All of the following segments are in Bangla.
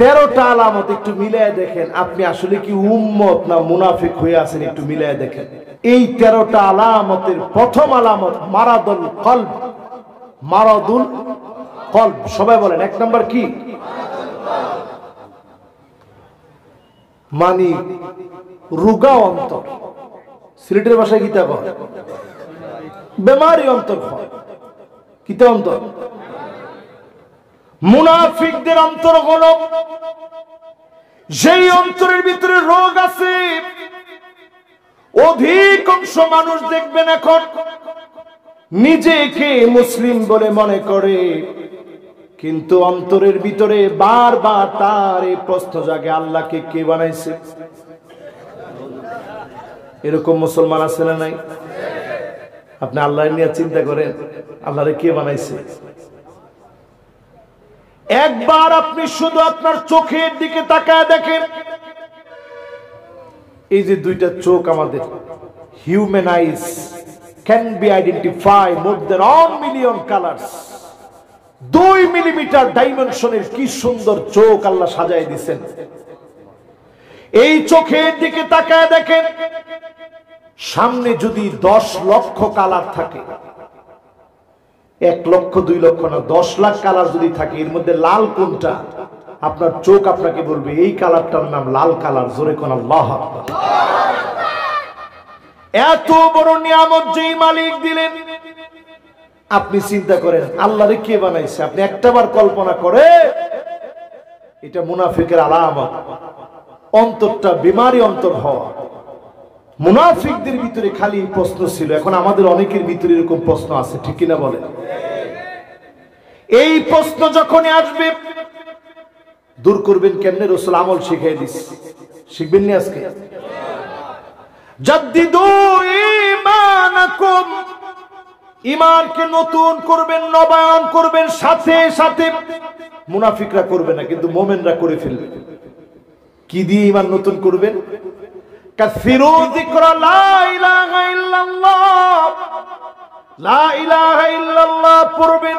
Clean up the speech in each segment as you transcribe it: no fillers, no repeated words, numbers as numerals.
13টা আলামত একটু মিলায় দেখেন আপনি আসলে কি উম্মত না মুনাফিক হয়ে আছেন, একটু মিলায় দেখেন। এই 13টা আলামতের প্রথম আলামত মারাদুল কলব। মারাদুল কলব, সবাই বলেন 1 নাম্বার কি? মানে রোগা অন্তর। সিলেটের ভাষায় গীতা কয় বেমারি অন্তর হয়। কিতা অন্তর? মুনাফিকদের অন্তর হলো যেই অন্তরের ভিতরে রোগ আছে। অধিকাংশ মানুষ দেখবেন এখন নিজেকে মুসলিম বলে মনে করে, কিন্তু অন্তরের ভিতরে বারবার তার এই প্রশ্ন জাগে আল্লাহকে কে বানাইছে? এরকম মুসলমান আছে না নাই? আপনি আল্লাহ নিয়ে চিন্তা করেন, আল্লাহরে কে বানাইছে? একবার আপনি শুধু আপনার চোখের দিকে তাকায় দেখেন, এই যে দুইটা চোখ আমাদের, human eyes can be identify more than 1 million colours. 2 millimetre ডাইমেনশনের কি সুন্দর চোখ আল্লাহ সাজায় দিয়েছেন। এই চোখের দিকে তাকায় দেখেন, সামনে যদি 10 লক্ষ কালার থাকে, 1 লক্ষ 2 লক্ষ না 10 লাখ কালার যদি থাকে, এর মধ্যে লাল কোনটা? আপনার চোখ আপনাকে বলবে এই কালারটার নাম লাল কালার। জোরে কোন আল্লাহু আকবার। এত বড় নিয়ামত যেই মালিক দিলেন, আপনি চিন্তা করেন আল্লাহরে কে বানাইছে? আপনি একটাবার কল্পনা করে, এটা মুনাফিকের আলামত। অন্তরটা বিমারি অন্তর হওয়া। মুনাফিকদের ভিতরে খালি প্রশ্ন ছিল, এখন আমাদের অনেকের ভিতরে এরকম প্রশ্ন আছে, ঠিক কিনা বলেন? এই প্রশ্ন যখনই আসবে দূর করবেন কেমনে? রাসূল আমল শিখিয়ে দিয়েছে, শিখবেন না আজকে? জাদ্দিদু ঈমানাকুম, ঈমানকে নতুন করবেন, নবায়ন করবেন। সাথে সাথে মুনাফিকরা করবে না, কিন্তু মুমিনরা করে ফেলবে। কি দিয়ে ঈমান নতুন করবেন? কাসিরু যিকরা লা ইলাহা ইল্লাল্লাহ, লা ইলাহা ইল্লাল্লাহ পড়বেন।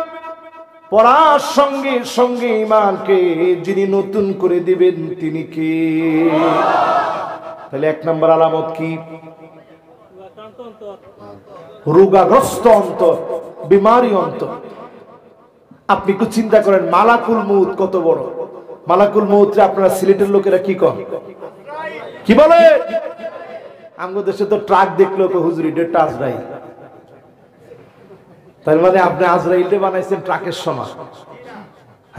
পড়ার সঙ্গে সঙ্গে ঈমানকে যিনি নতুন করে দিবেন তিনি কে? তাহলে 1 নম্বর আলামত কি? রোগাগ্রস্ত অন্তর, বিমারি অন্তর। আপনি একটু চিন্তা করেন মালাকুল মউত কত বড়। মালাকুল মউত আপনারা সিলেটের লোকেরা কি কন? কি বলে? আমাদের দেশে তো ট্রাক দেখলো হুজুর এটা আজরাইল। তার মানে আপনি আজরাইলকে বানাইছেন ট্রাকের সমান।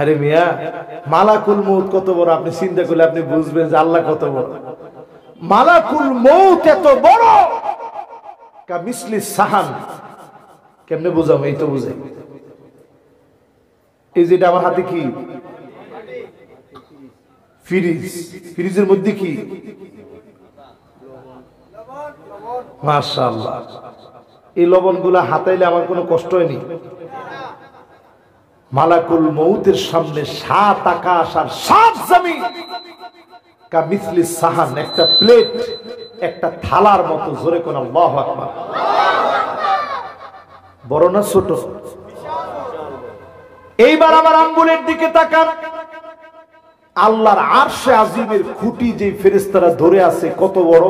আরে মিয়া, মালাকুল মউত কত বড় আপনি চিন্তা করলে আপনি বুঝবেন যে আল্লাহ কত বড়। মালাকুল মউত এত বড়, কা মিসলি সাহান। কেমনে বুঝাবো? এই তো বুঝাই। এই যেটা আমার হাতে কি? ফ্রিজ। ফ্রিজের মধ্যে কি? মাশাআল্লাহ। এই লবণগুলা হাতাইলে আমার কোনো কষ্ট হয়নি। মালাকুল মউতের সামনে 7 আকাশ আর 7 জমিন কা মিসলি সাহান, একটা প্লেট, একটা থালার মতো। জোরে কোন আল্লাহু আকবার। বড় না ছোট? এইবার আমার আঙ্গুলের দিকে তাকান। আল্লাহর আরশে আজিমের খুঁটি যে ফেরেশতারা ধরে আছে কত বড়?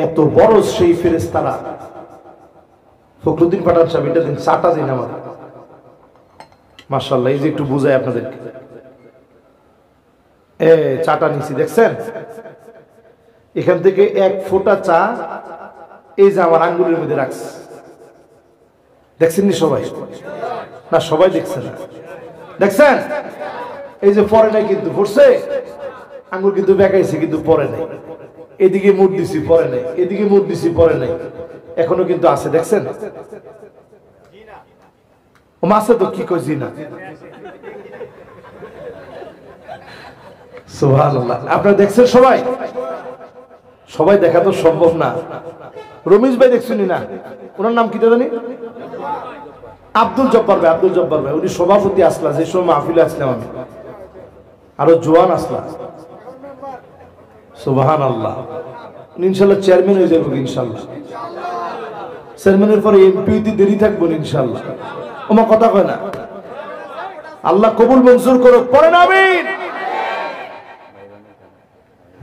এত বড় সেই ফেরেশতারা। ফখরুদ্দিন পাঠান সাহেব এটা দিন, চাটা দিন আমার। মাশাআল্লাহ, এই যে একটু বুঝাই আপনাদেরকে। চাটা নিছি দেখছেন? এখান থেকে 1 ফোঁটা চা এই যে আমার আঙ্গুলের মধ্যে রাখছে। দেখছেন নি সবাই? না সবাই দেখছে না। দেখছেন? এই যে পরে নাই কিন্তু, পড়ছে আঙ্গুল কিন্তু বেঁকাইছে কিন্তু পরে নাই। এদিকে মুখ দিছি পরে নাই, এদিকে মুখ দিছি পরে নাই, এখনো কিন্তু আছে। দেখছেন? ও মাসে তো কি কইছি না। সুবহানাল্লাহ। আপনারা দেখছেন সবাই? সবাই দেখা তো সম্ভব না। রমেশ ভাই দেখছেন না? ওনার নাম কি জানি? আব্দুল জব্বার ভাই। আব্দুল জব্বার ভাই উনি সভাপতি আসলা, যে সময় মাহফিলে আসলাম আমি, আরো জোয়ান আসলা। সুবহানাল্লাহ। ইনশাআল্লাহ চেয়ারম্যান হয়ে যাবো ইনশাআল্লাহ। চেয়ারম্যানের পরে এমপিতে দেরি থাকবো ইনশাআল্লাহ। ওমা কথা কয় না। আল্লাহ কবুল মঞ্জুর করুক, পড়েন আমিন।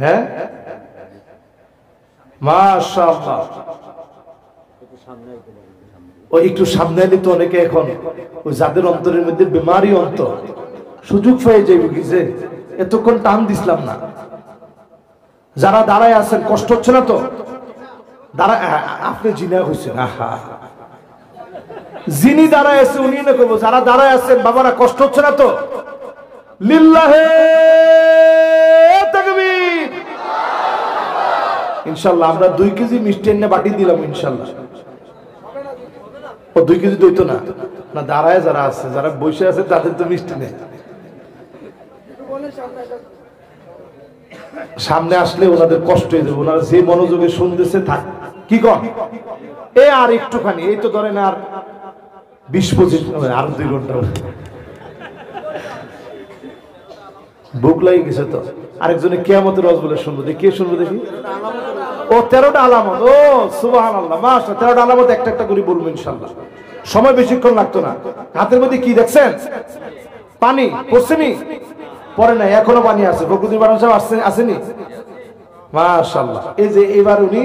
হ্যাঁ মাশাআল্লাহ। ওই একটু সামনে এলে তো অনেকে এখন ওই যাদের অন্তরের মধ্যে বেমারি অন্তর সুযোগ পেয়ে যাইব কিসে, এতক্ষণ টান দিছিলাম না। যারা দাঁড়ায় আছেন কষ্ট হচ্ছে না তো? দাঁড়ায় আপনি জিনা হয়েছেন, আহা যিনি দাঁড়ায় আছে উনি না করবো, যারা দাঁড়ায় আছেন বাবারা কষ্ট হচ্ছে না তো? লিল্লাহে তাকবীর। ইনশাআল্লাহ আমরা 2 কেজি মিষ্টি এনে বাটি দিলাম ইনশাআল্লাহ। ও 2 কেজি দইতো না, না দাঁড়ায় যারা আছে, যারা বসে আছে তাদের তো মিষ্টি নেই। সামনে আসলে ওনাদের কষ্ট হয়ে যাবে, ওনারা যে মনোযোগে শুনতেছে থাক। কি কন এ আর একটুখানি, এই তো ধরেন আর 20-25 আর 2 ঘন্টা বুক লাগে গেছে তো। আরেকজনে কিয়ামতের রস বলে শুনবো, দেখি কে শুনবো দেখি। ও 13টা আলামত, ও সুবহানাল্লাহ মাশাআল্লাহ, 13টা আলামত একটা একটা করে বলবো ইনশাআল্লাহ। সময় বেশিক্ষণ লাগতো না। হাতের মধ্যে কি দেখছেন? পানি পড়ছেনি? পরে নাই, এখনো পানি আছে। প্রকৃতির বানান সাহেব আসেনি? মাশাআল্লাহ। এই যে এবার উনি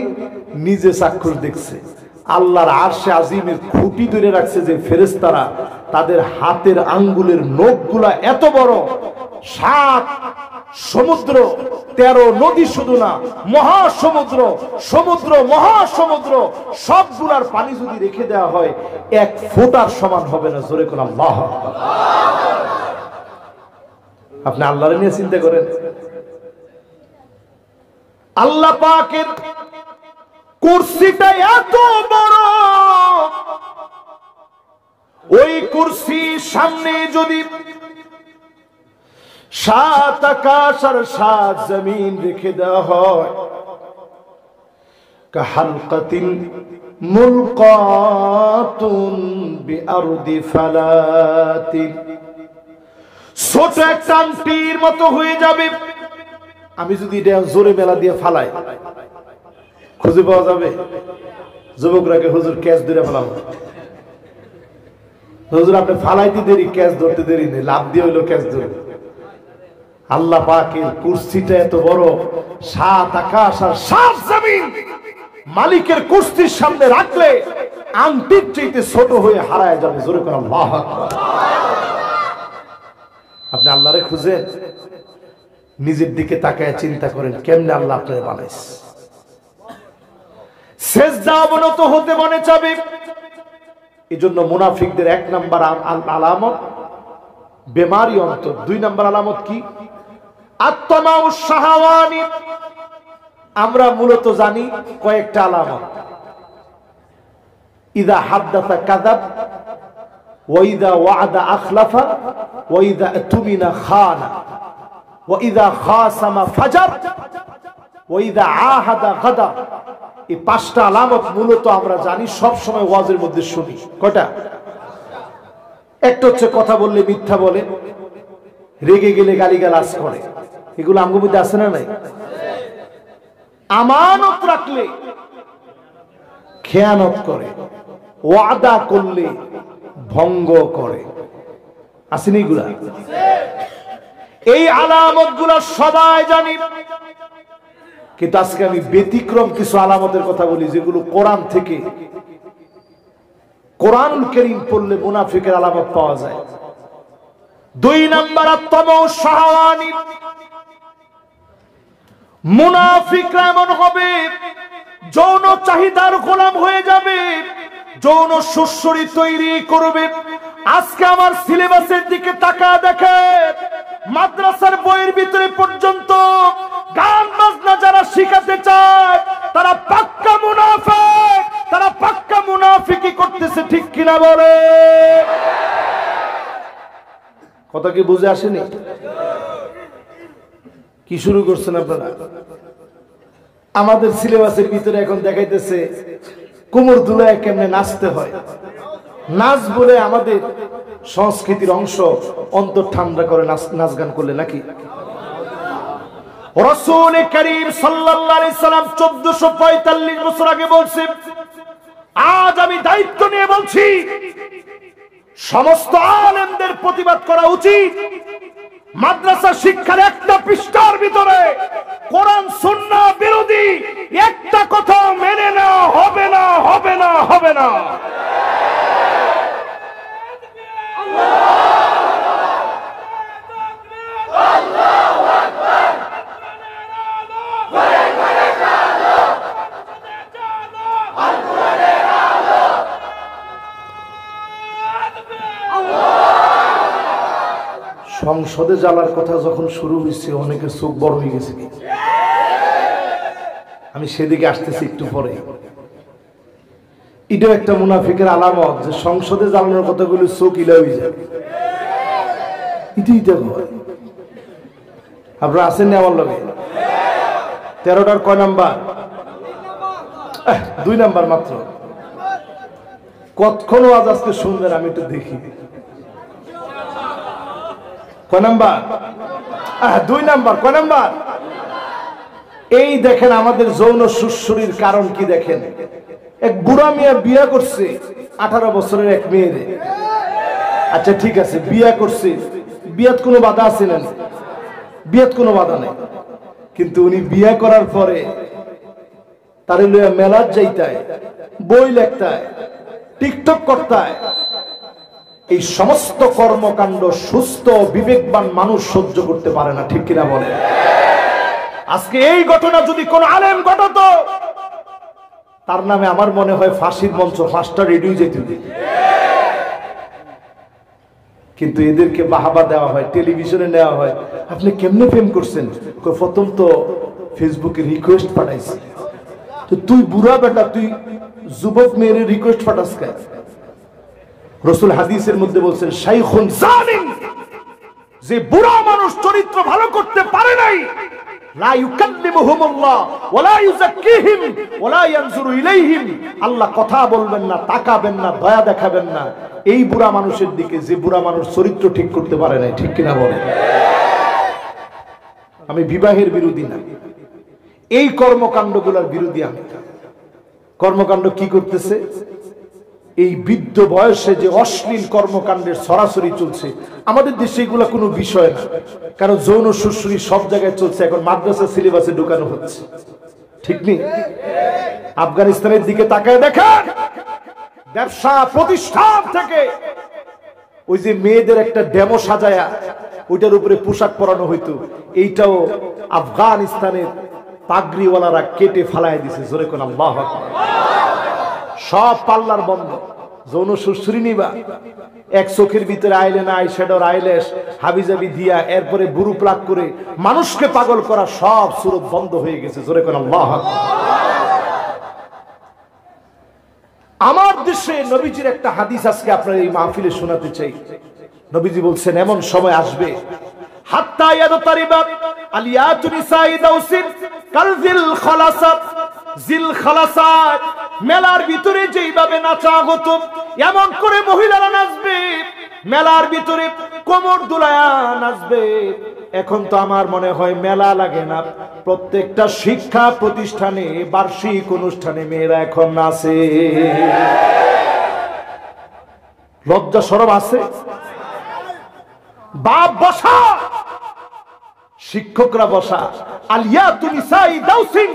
নিজে চাক্ষুষ দেখছে আল্লাহর আরশে আজিমের খুঁটি ধরে রাখছে যে ফেরেশতারা, তাদের হাতের আঙ্গুলের নখগুলা এত বড়, 7 সমুদ্র 13 নদী, শুধু না মহাসমুদ্র, সমুদ্র মহাসমুদ্র সবগুলার পানি যদি রেখে দেওয়া হয় 1 ফোঁটার সমান হবে না। জোরে কোন আল্লাহু আকবার। আপনি আল্লাহর নিয়ে চিন্তা করেন। আল্লাহ পাকের কুরসিটা এত বড়, ওই কুরসির সামনে যদি 7 আকাশ আর 7 জমিন রেখে দেওয়া হয়, কাহালকাতিন মুলকাতুন বিআরদি ফালাতিন, ছোট একটা আংটির মতো হয়ে যাবে। আমি যদি এটা জোরে মেলা দিয়ে ফালাই খুঁজে পাওয়া যাবে? যুবকরাকে হুজুর ক্যাচ ধরে ফেলাম, হুজুর আপনি ফালাইতে দেরি, ক্যাচ ধরতে দেরি নেই, লাভ দিয়ে হইলো ক্যাচ ধরে। আল্লাহ পাকের কুরসিটা এত বড়, 7 আকাশ আর 7 জমিন মালিকের কুরসির সামনে রাখলে আংটির চাইতে ছোট হয়ে হারায় যাবে। জোরে করে আল্লাহু আকবার। আপনি আল্লাহরে খুঁজেন, নিজের দিকে তাকায় চিন্তা করেন কেমনে আল্লাহ আপনারে বানাইছে। সেজদা অবনত হতে মনে চাবে। এজন্য মুনাফিকদের 1 নাম্বার আলামত বেমারি অন্তর। 2 নাম্বার আলামত কি? আত্মাউস শাহাওয়ানি। আমরা মূলত জানি কয়েকটা আলামত। ইদা হাদাসা কাযাব, ওয়া ইদা ওয়া'দা আখলাফা, ওয়া ইদা তুমিনা খানা, ওয়া ইদা খাসামা ফাজার, ওয়া ইদা আহাদা গাদা। এই 5টা আলামত মূলত আমরা জানি, সব সময় ওয়াজের মধ্যে শুনি। কয়টা? একটা হচ্ছে কথা বললে মিথ্যা বলে, রেগে গেলে গালিগালাজ করে, এগুলো আমগো মধ্যে আছে না নাই? আমানত রাখলে খেয়ানত করে, ওয়াদা করলে ভঙ্গ করে, আসেনি এগুলা? এই আলামত গুলা সবাই জানি, কিন্তু আজকে আমি ব্যতিক্রম কিছু আলামতের কথা বলি যেগুলো কোরআন থেকে, কোরআনুল কারীম পড়লে মুনাফিকের আলামত পাওয়া যায়। 2 নাম্বার আত্মাউস শাহাওয়ানি। মুনাফিকরা এমন হবে, যৌন চাহিদার গোলাম হয়ে যাবে, যৌন সুশ্রী তৈরি করবে। আজকে আমার সিলেবাসের দিকে তাকায় দেখে, মাদ্রাসার বইয়ের ভিতরে পর্যন্ত গান বাজনা যারা শিখাতে চায় তারা পাক্কা মুনাফিক, তারা পাক্কা মুনাফিকি করতেছে, ঠিক কিনা বলে? কথা কি বুঝে আসেনি? কি শুরু করছেন আপনারা? আমাদের সিলেবাসের ভিতরে এখন দেখাইতেছে কোমর দুলায় কেমনে নাচতে হয়। নাচ বলে আমাদের সংস্কৃতির অংশ, অন্তর ঠান্ডা করে নাচ গান করলে নাকি? রাসূল করিম সাল্লাল্লাহু আলাইহি সাল্লাম 1445 বছর আগে বলছে, আজ আমি দায়িত্ব নিয়ে বলছি, সমস্ত আলেমদের প্রতিবাদ করা উচিত। মাদ্রাসা শিক্ষার একটা পৃষ্ঠার ভিতরে কোরআন সংসদে জ্বালার কথা যখন শুরু হয়েছে অনেকের চোখ বড় হয়ে গেছে। আমি সেদিকে আসতেছি একটু পরে। এটাও একটা মুনাফিকের আলামত যে সংসদে জ্বালানোর কথাগুলো চোখ ইলা হয়ে যায়। এটাই দেখো আপনারা আসেন না আমার লগে? 13টার কয় নাম্বার? 2 নাম্বার মাত্র। কতক্ষণ আজ আজকে শুনবেন আমি একটু দেখি। কয় নাম্বার? 2 নাম্বার। কয় নাম্বার? এই দেখেন আমাদের যৌন সুশ্রীর কারণ কি দেখেন। এক বুড়া মিয়া বিয়া করছে 18 বছরের এক মেয়েরে। আচ্ছা ঠিক আছে, বিয়া করছে, বিয়াত কোনো বাধা আছে না? বিয়াত কোনো বাধা নেই, কিন্তু উনি বিয়া করার পরে তারে লইয়া মেলার যাইতায়, বই লেখতায়, টিকটক করতায়। এই সমস্ত কর্মকাণ্ড সুস্থ বিবেকবান মানুষ সহ্য করতে পারে না, ঠিক কিনা বলে? আজকে এই ঘটনা যদি কোন আলেম ঘটাতো, তার নামে আমার মনে হয় ফাঁসির মঞ্চ 5টা রেডিও যেত। কিন্তু এদেরকে বাহাবা দেওয়া হয়, টেলিভিশনে নেওয়া হয়। আপনি কেমনে প্রেম করছেন? প্রথম তো ফেসবুকে রিকোয়েস্ট পাঠাইছি। তো তুই বুড়া বেটা, তুই যুবক মেয়ের রিকোয়েস্ট পাঠাস কেন? রাসূল হাদিসের মধ্যে বলছেন শাইখুন জালিম, যে বুড়া মানুষ চরিত্র ভালো করতে পারে নাই, লা ইউকাল্লিমুহুমুল্লাহ ওয়া লা ইউযাক্কিহিম ওয়া লা ইয়ানজুরু ইলাইহিম, আল্লাহ কথা বলবেন না, তাকাবেন না, দয়া দেখাবেন না এই বুড়া মানুষের দিকে, যে বুড়া মানুষ চরিত্র ঠিক করতে পারে নাই, ঠিক কিনা বলেন? আমি বিবাহের বিরোধী না, এই কর্মকাণ্ডগুলোর বিরোধী আমি। কর্মকাণ্ড কি করতেছে? এই বৃদ্ধ বয়সে যে অশ্লীল কর্মকাণ্ডের সরাসরি চলছে আমাদের দেশে, এগুলা কোনো বিষয় না। কারণ যৌন সুশ্রী সব জায়গায় চলছে, এখন মাদ্রাসা সিলেবাসে ঢুকানো হচ্ছে, ঠিক নেই? আফগানিস্তানের দিকে তাকায় দেখেন, ব্যবসা প্রতিষ্ঠান থেকে ওই যে মেয়েদের একটা ডেমো সাজায়া ওইটার উপরে পোশাক পরানো হইতো, এইটাও আফগানিস্তানের পাগড়িওয়ালারা কেটে ফালায় দিছে। জোরে কোন আল্লাহু আকবার। সব পাল্লার বন্ধ। যৌন সুশ্রী নিবা, এক চোখের ভিতরে আইলেনা, আইশ্যাডোর, আইল্যাশ, হাবিজাবি দিয়া এরপরে বুরু প্লাক করে মানুষকে পাগল করা, সব সুরত বন্ধ হয়ে গেছে। জোরে কোন আল্লাহু আকবার। আমার দেশে নবীজির একটা হাদিস আজকে আপনার এই মাহফিলে শোনাতে চাই। নবীজি বলছেন এমন সময় আসবে, হাত্তা ইয়াদতারিবা আলিয়াতু নিসাই দাউসিন কালজিল খালাসাত, জিল খালাসাত মেলার ভিতরে যেইভাবে নাচা হতো এমন করে মহিলারা নাচবে, মেলার ভিতরে কোমর দুলায়া নাচবে। এখন তো আমার মনে হয় মেলা লাগে না, প্রত্যেকটা শিক্ষা প্রতিষ্ঠানে বার্ষিক অনুষ্ঠানে মেয়েরা এখন নাচে। লজ্জা শরম আছে? বাপ বসা, শিক্ষকরা বসা, আলিয়াতু নিসাই দাউসিন,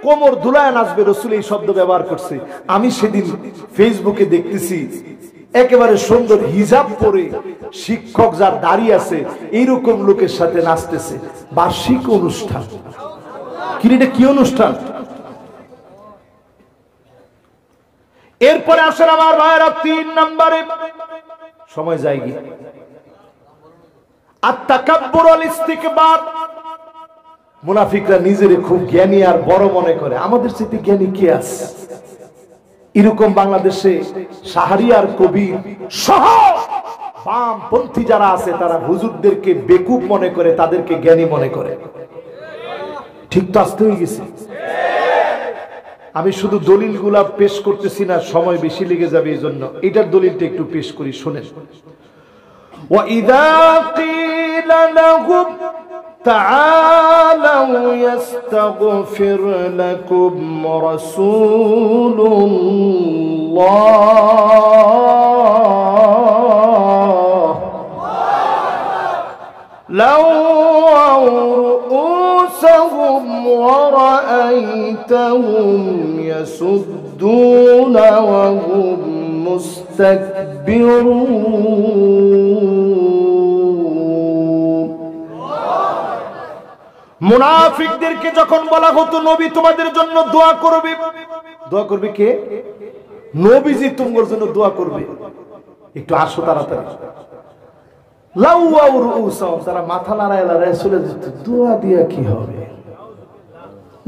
কোমর দুলায় নাচবে। রাসূল এই শব্দ ব্যবহার করছে। আমি সেদিন ফেসবুকে দেখতেছি একেবারে সুন্দর হিজাব পরে শিক্ষক যার দাঁড়িয়ে আছে এইরকম লোকের সাথে নাচতেছে। বার্ষিক অনুষ্ঠান, কি অনুষ্ঠান? এরপরে আসেন আমার ভাইয়েরা 3 নম্বরে, সময় যায় গিয়ে, আত-তাকাব্বুর ওয়াল ইস্তিকবার। মুনাফিকরা নিজেরে খুব জ্ঞানী আর বড় মনে করে। আমাদের চেয়ে জ্ঞানী কে আছে? এরকম বাংলাদেশে শাহরিয়ার কবির সহ বামপন্থী যারা আছে তারা হুজুরদেরকে বেকুব মনে করে, তাদেরকে জ্ঞানী মনে করে। ঠিক তো আসতে হয়ে গেছে। আমি শুধু দলিলগুলা পেশ করতেছি না, সময় বেশি লেগে যাবে, এই জন্য এটার দলিলটা একটু পেশ করি, শুনেন। وَإِذَا قِيلَ لَهُمْ تعالوا يستغفر لكم رسول الله لووا رؤوسهم ورأيتهم يصدون وهم মুস্তাকবিরুন। মুনাফিকদেরকে যখন বলা হতো নবী তোমাদের জন্য দোয়া করবে, দোয়া করবে কে? নবীজি তোমার জন্য দোয়া করবে, একটু আসো তাড়াতাড়ি। লাউয়াউ রুউসাহুম, তারা মাথা নাড়ায় নাড়ায় চলে যেত। দোয়া দিয়া কি হবে,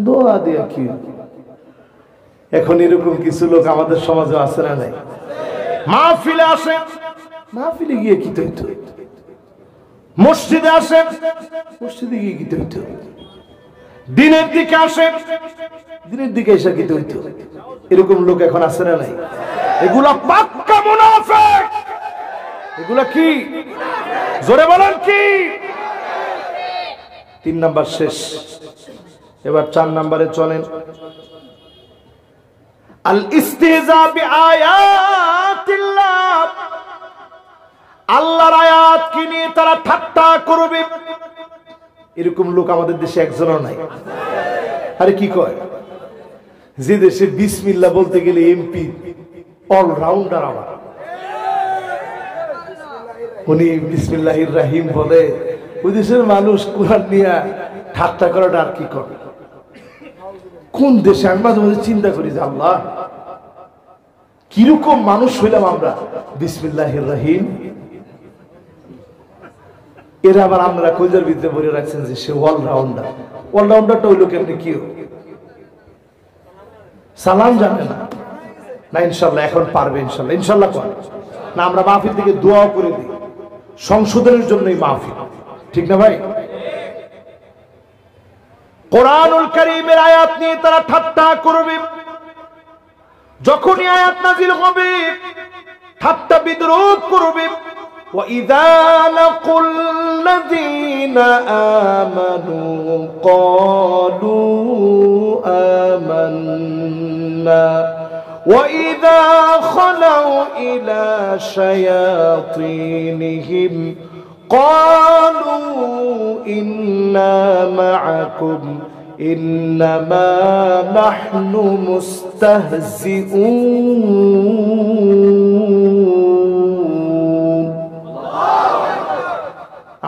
দোয়া দিয়া কি হবে? এখন এরকম কিছু লোক আমাদের সমাজে আছে না নাই? মাহফিলে আসেন, মাহফিলে গিয়ে কি হইতো? মসজিদে আসেন, মসজিদে গিয়ে কি হইতো? দিনের দিকে আসেন, দিনের দিকে এসে কি হইতো? এরকম লোক এখন আছে না নাই? এগুলা পাক্কা মুনাফিক। এগুলা কি? জোরে বলেন কি? 3 নাম্বার শেষ, এবার 4 নাম্বারে চলেন। আল ইস্তিহজা বিআয়াতিল্লাহ, আল্লাহর আয়াতকে নিয়ে তারা ঠাট্টা করবে। এরকম লোক আমাদের দেশে একজনও নাই। আরে কি কয়, যে দেশে বিসমিল্লাহ বলতে গেলে এমপি অলরাউন্ডার, আমার উনি বিসমিল্লাহির রাহিম বলে, ওই দেশের মানুষ কোরআন নিয়ে ঠাট্টা করাটা আর কি করে? কোন দেশে? আমি মাঝে মাঝে চিন্তা করি যে আল্লাহ, কিরকম মানুষ হইলাম আমরা। বিসমিল্লাহির রাহিম, এরা আবার আমরা কইজার ভিতরে বলে রাখছেন যে সে অলরাউন্ডার। অলরাউন্ডারটা হইলো কেমনি? কি সালাম জানে না? না ইনশাল্লাহ এখন পারবে, ইনশাল্লাহ। ইনশাল্লাহ করে না, আমরা মাহফিল থেকে দোয়াও করে দিই, সংশোধনের জন্যই মাহফিল, ঠিক না ভাই? কোরআনুল কারীমের আয়াত নিয়ে তারা ঠাট্টা করবে। যখনই আয়াত নাযিল হবে ঠাট্টা বিদ্রূপ করবে। وَإِذَا لَقُوا الَّذِينَ آمَنُوا قَالُوا آمَنَّا وَإِذَا خَلَوْا إِلَى شَيَاطِينِهِمْ قَالُوا إِنَّا مَعَكُمْ إِنَّمَا نَحْنُ مُسْتَهْزِئُونَ।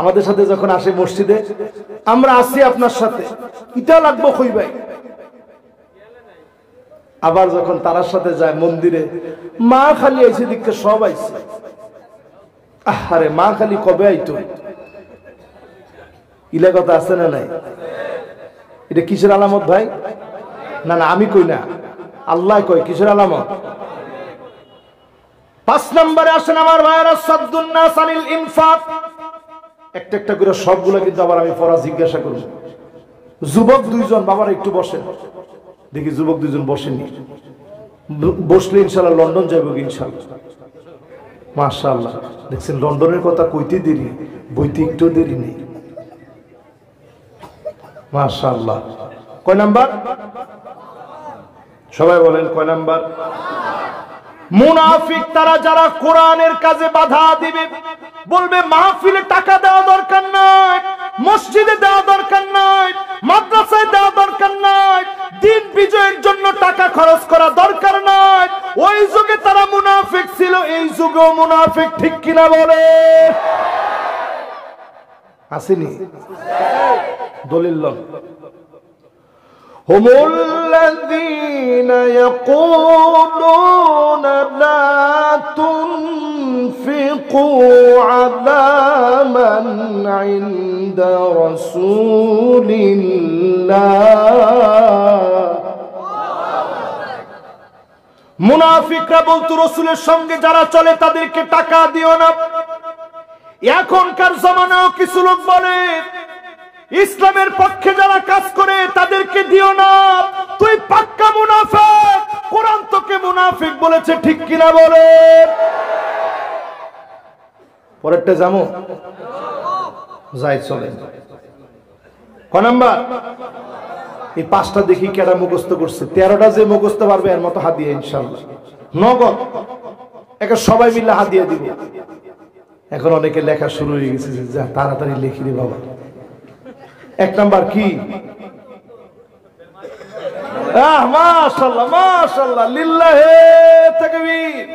আমাদের সাথে যখন আসে মসজিদে, আমরা আসি আপনার সাথে, এটা লাগবো কই ভাই। আবার যখন তার সাথে যায় মন্দিরে, মা খালি আইছে দিকে সব আইছে। আরে মা খালি কবে আইতো? ইলা কথা আছে না নাই? এটা কিসের আলামত ভাই? না না আমি কই না, আল্লাহ কয়। কিসের আলামত? 5 নম্বরে আসেন আমার ভাইরা, সাদ্দুন নাস আনিল ইনফাক। একটা একটা করে সবগুলো কিন্তু আবার আমি পড়া জিজ্ঞাসা করব। যুবক 2 জন, বাবার একটু বসেন দেখি। যুবক 2 জন বসেননি, বসলে ইনশাআল্লাহ লন্ডন যাইব ইনশাআল্লাহ। মাশাআল্লাহ, দেখছেন লন্ডনের কথা কইতে দেরি, বইতে একটু দেরি নেই। মাশাআল্লাহ। কয় নাম্বার? সবাই বলেন কয় নাম্বার? মুনাফিক তারা যারা কোরআনের কাজে বাধা দিবে, বলবে মাহফিলে টাকা দেওয়া দরকার নাই, মসজিদে দেওয়া দরকার নাই, মাদ্রাসায় দেওয়া দরকার নাই, দিন বিজয়ের জন্য টাকা খরচ করা দরকার নাই। ওই যুগে তারা মুনাফিক ছিল, এই যুগেও মুনাফিক, ঠিক কিনা বলে? আসেনি? দলিল লন। هم الذين يقولون لا تنفقوا على من عند رسول الله। মুনাফিকরা বলতো রাসূলের সঙ্গে যারা চলে তাদেরকে টাকা দিও না। এখনকার জামানাও কিছু লোক বলে ইসলামের পক্ষে যারা কাজ করে তাদেরকে দিও না, তুই পাক্কা মুনাফিক, কোরআন তোকে মুনাফিক বলেছে, ঠিক কিনা বলে? পরেরটা জামো যাই, চলে কয় নাম্বার? এই 5টা দেখি কেডা মুখস্থ করছে। 13টা যে মুখস্থ পারবে এর মতো হাত দিয়ে ইনশাআল্লাহ নগদ একে সবাই মিলে হাত দিয়ে দিবে। এখন অনেকে লেখা শুরু হয়ে গেছে, যা তাড়াতাড়ি লিখি রে বাবা। 1 নাম্বার কি? মাশাআল্লাহ মাশাআল্লাহ, লিল্লাহে তাকবীর।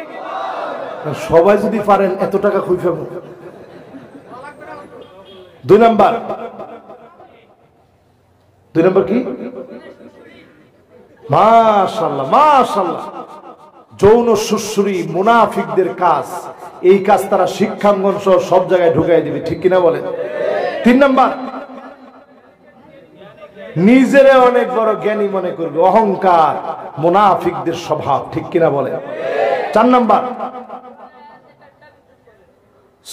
সবাই যদি পারেন এত টাকা খুঁজে পাবো। 2 নাম্বার? 2 নাম্বার কি? মাশাআল্লাহ মাশাআল্লাহ, যৌন সুশ্রী মুনাফিকদের কাজ। এই কাজ তারা শিক্ষাঙ্গন সহ সব জায়গায় ঢুকাই দিবে, ঠিক কিনা বলেন? 3 নাম্বার, নিজেরে অনেক বড় জ্ঞানী মনে করবে, অহংকার, মুনাফিকদের স্বভাব, ঠিক কিনা বলেন? 4 নাম্বার,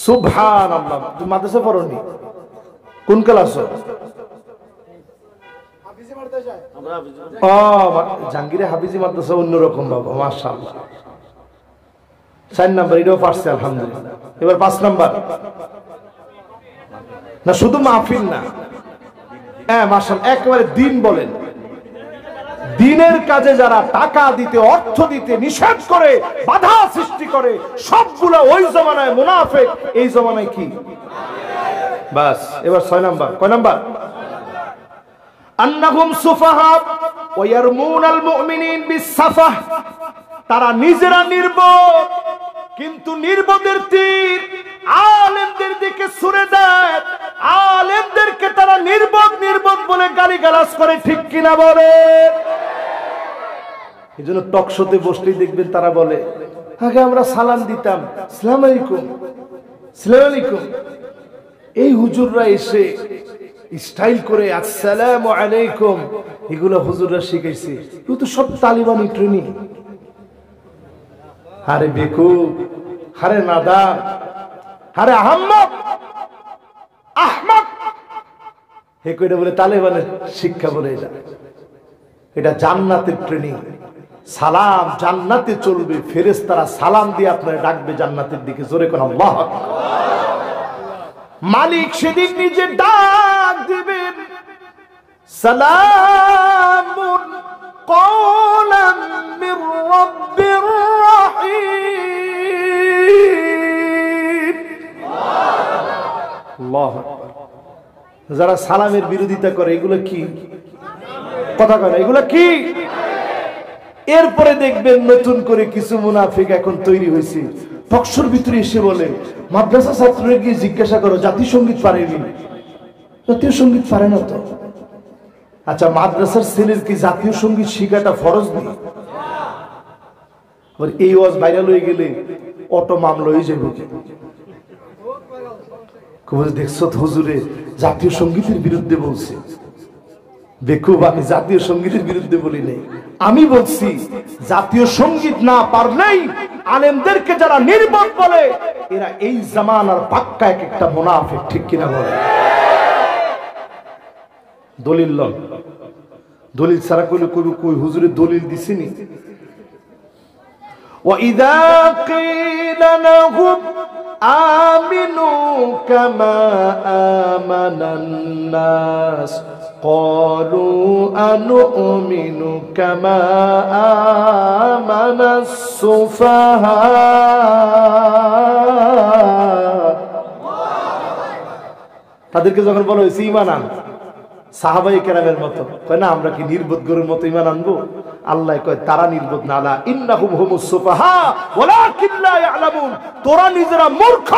সুবহানাল্লাহ। তুমি মাদ্রাসা পড়নি? কোন ক্লাস? জাহাঙ্গীরে হাফিজি মাদ্রাসা অন্যরকম বাবা, মাশাআল্লাহ। 4 নাম্বার, এটাও পারছে আলহামদুলিল্লাহ। এবার 5 নাম্বার, না শুধু মাহফিল না, হ্যাঁ মাশাআল্লাহ, একেবারে দিন বলেন। দিনের কাজে যারা টাকা দিতে, অর্থ দিতে নিষেধ করে, বাধা সৃষ্টি করে, সবগুলো ওই জমানায় মুনাফিক, এই জমানায় কি? বাস। এবার 6 নাম্বার, কয় নাম্বার? আন্নাহুম সুফাহা ওয়া ইয়ারমুনাল মুমিনিন বিসসাফাহ। তারা নিজেরা নির্বোধ, কিন্তু নির্বোধের তীর আলেমদের দিকে ছুড়ে দেয়। আলেমদেরকে তারা নির্বোধ নির্বোধ বলে গালিগালাজ করে, ঠিক কিনা বলে? এই জন্য টকশোতে বসলেই দেখবেন তারা বলে, আগে আমরা সালাম দিতাম, আসসালামু আলাইকুম, আসসালামু আলাইকুম। এই হুজুররা এসে স্টাইল করে আসসালামু আলাইকুম, এগুলো হুজুররা শিখাইছে। এগুলো তো সব তালিবানি ট্রেনিং। আরে বেকুব, আরে নাদান, আরে আহম্মক, আহমক, হে কইটা বলে তালেবানের শিক্ষা বলে। এটা জান্নাতের ট্রেনিং। সালাম জান্নাতে চলবে, ফেরেশতারা সালাম দিয়ে আপনার ডাকবে জান্নাতের দিকে। জোরে কোন আল্লাহ আকবার। মালিক সেদিন নিজে ডাক দিবেন, সালামুন কওলাম মির রাব্বির রহিম। আল্লাহু আকবার। যারা সালামের বিরোধিতা করে, এগুলো কি কথা কয়? এগুলো কি? এরপরে দেখবেন নতুন করে কিছু মুনাফিক এখন তৈরি হয়েছে, টকশোর ভিতরে এসে বলে, মাদ্রাসা ছাত্ররা গিয়ে জিজ্ঞাসা করো জাতীয় সঙ্গীত পারেনি। জাতীয় সঙ্গীত পারে না তো? আচ্ছা, মাদ্রাসার ছেলের কি জাতীয় সঙ্গীত শিখাটা ফরজ নেই? এই ওয়াজ ভাইরাল হয়ে গেলে অটো মামলা হয়ে যাবে। দেখছো হুজুরে জাতীয় সঙ্গীতের বিরুদ্ধে বলছে। বেকুব, আমি জাতীয় সঙ্গীতের বিরুদ্ধে বলি নাই, আমি বলছি জাতীয় সঙ্গীত না পারলেই আলেমদেরকে যারা নির্বোধ বলে, এরা এই জামানার পাক্কা এক একটা মুনাফিক, ঠিক কিনা বলে? দলিল লন, দলিল ছাড়া কইলে কইব কই হুজুরে দলিল দিছিনি। ওয়া ইযা কিলা লাহুম আমিনু কামা আমানান নাস ক্বালু আনুমিনু কামা আমানাস সুফাহা। তাদেরকে যখন বলা হয়েছে ঈমান আন, সাহাবায়ে কেরামের মতো, কয় না আমরা কি নির্বোধ গরুর মতো ঈমান আনবো? আল্লাহ কয় তারা নির্বোধ না, লা ইন্নাহুম হুমুস সুফাহা ওয়ালাকিন লা ইয়ালামুন। তোরা নিজেরা মূর্খ,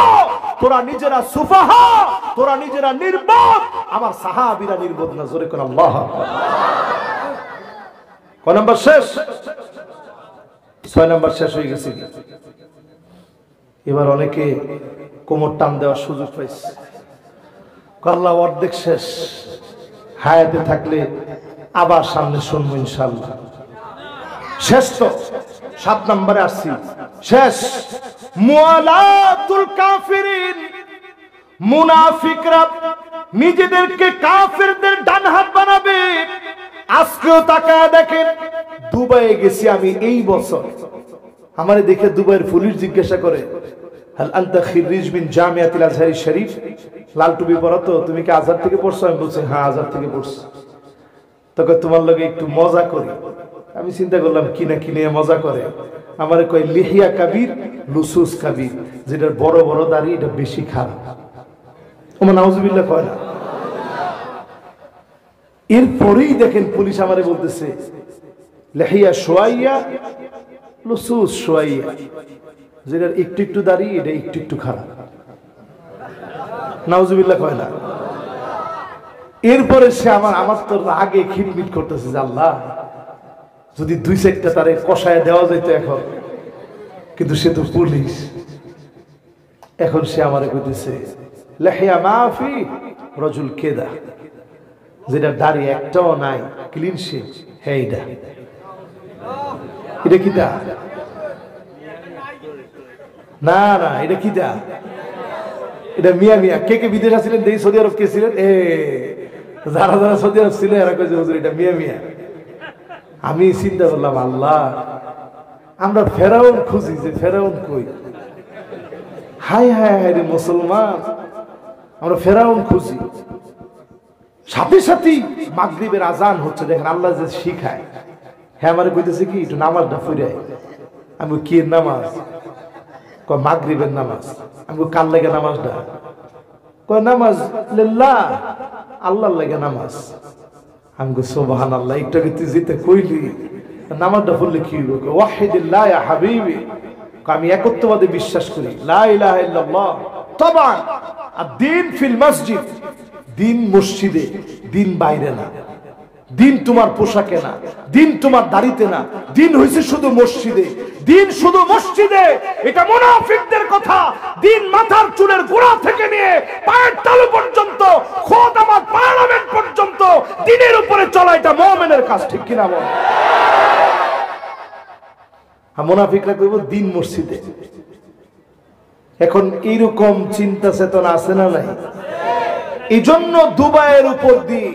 তোরা নিজেরা সুফাহা, তোরা নিজেরা নির্বোধ, আমার সাহাবীরা নির্বোধ না। জোরে কোন আল্লাহ আকবার। কয় নাম্বার শেষ? 6 নাম্বার শেষ হয়ে গেছে। এবার অনেকে কোমর টান দেওয়ার সুযোগ পাইছে, আল্লাহ অর্ধেক শেষ, হায়াতে থাকলে আবার সামনে শুনবো ইনশাআল্লাহ। শেষ তো 7 নম্বরে আসছি, শেষ। মুআলাতুল কাফিরিন। মুনাফিকরা নিজেদেরকে কাফেরদের ডান হাত বানাবে। আজকেও তাকায় দেখেন, দুবাইয়ে গেছি আমি এই বছর, আমারে দেখে দুবাইয়ের পুলিশ জিজ্ঞাসা করে, হাল আনতা খিরিজ মিন জামিয়াতিল আজহারি শরীফ। লাল টুপি পরা তো, তুমি কি আজহার থেকে পড়ছো? আমি বলছি হ্যাঁ আজহার থেকে পড়ছি। তখন তোমার লগে একটু মজা করি। আমি চিন্তা করলাম কি না কি নিয়ে মজা করে। আমার কয় লিহিয়া কাবির লুসুস কাবির, যেটার বড় বড় দাড়ি এটা বেশি খারাপ। ওমা নাউজুবিল্লাহ কয় না। এরপরেই দেখেন পুলিশ আমারে বলতেছে লিহিয়া শুয়াইয়া লুসুস শুয়াইয়া, যেটার একটু একটু দাড়ি এটা একটু একটু খারাপ। নাউজুবিল্লাহ কয় না। এরপরে সে আমার তো রাগে খিটমিট করতেছে যে আল্লাহ, যদি 2 সেটটা তারে কষায় দেওয়া যেত এখন, কিন্তু সে তো পুলিশ। এখন সে আমারে কইতেছে লাহিয়া মাফি রজুল কেদা, যেটা দাড়ি একটাও নাই, ক্লিন শেভ। হ্যাঁ এটা কিটা? না না, এটা কিটা? এটা মিয়া মিয়া। কে কে বিদেশ ছিলেন দেখি? সৌদি আরব কে ছিলেন? যারা যারা সৌদি আরব ছিল এরা কইছে হুজুর এটা মিয়া মিয়া। আমি চিন্তা করলাম, আল্লাহ, আমরা ফেরাউন খুঁজি, যে ফেরাউন কই? হাই হাই হাই রে মুসলমান, আমরা ফেরাউন খুঁজি। সাথে সাথে মাগরিবের আজান হচ্ছে, দেখেন আল্লাহ যে শিখায়। হ্যাঁ আমার কইতেছে কি একটু নামাজটা ফুরাই। আমি কি নামাজ? কয় মাগরিবের নামাজ। আমি কার লাগে নামাজটা? কয় নামাজ লিল্লাহ, আল্লাহর লাগে নামাজ। আমি কই সুবহানাল্লাহ, একটু কি তুই যেতে কইলি নামাজটা পড়লে কি হবে? ওয়াহিদিল্লাহ ইয়া হাবিবি, আমি একত্ববাদে বিশ্বাস করি, লা ইলাহা ইল্লাল্লাহ। তাবান আদ-দ্বীন ফিল মসজিদ, দিন মসজিদে, দিন বাইরে না। দিন তোমার পোশাকে না, দিন তোমার দাড়িতে না, দিন হইছে শুধু মসজিদে। দিন শুধু মসজিদে, এটা মুনাফিকদের কথা। দিন মাথার চুলের গোড়া থেকে নিয়ে পায়ের তালু পর্যন্ত, খোদ আমার পার্লামেন্ট পর্যন্ত দিনের উপরে চলা, এটা মুমিনের কাজ। ঠিক কিনা বল? মুনাফিকরা কইব দিন মসজিদে। এখন এইরকম চিন্তা চেতনা আছে না নাই? এই জন্য দুবাইয়ের উপর দিয়ে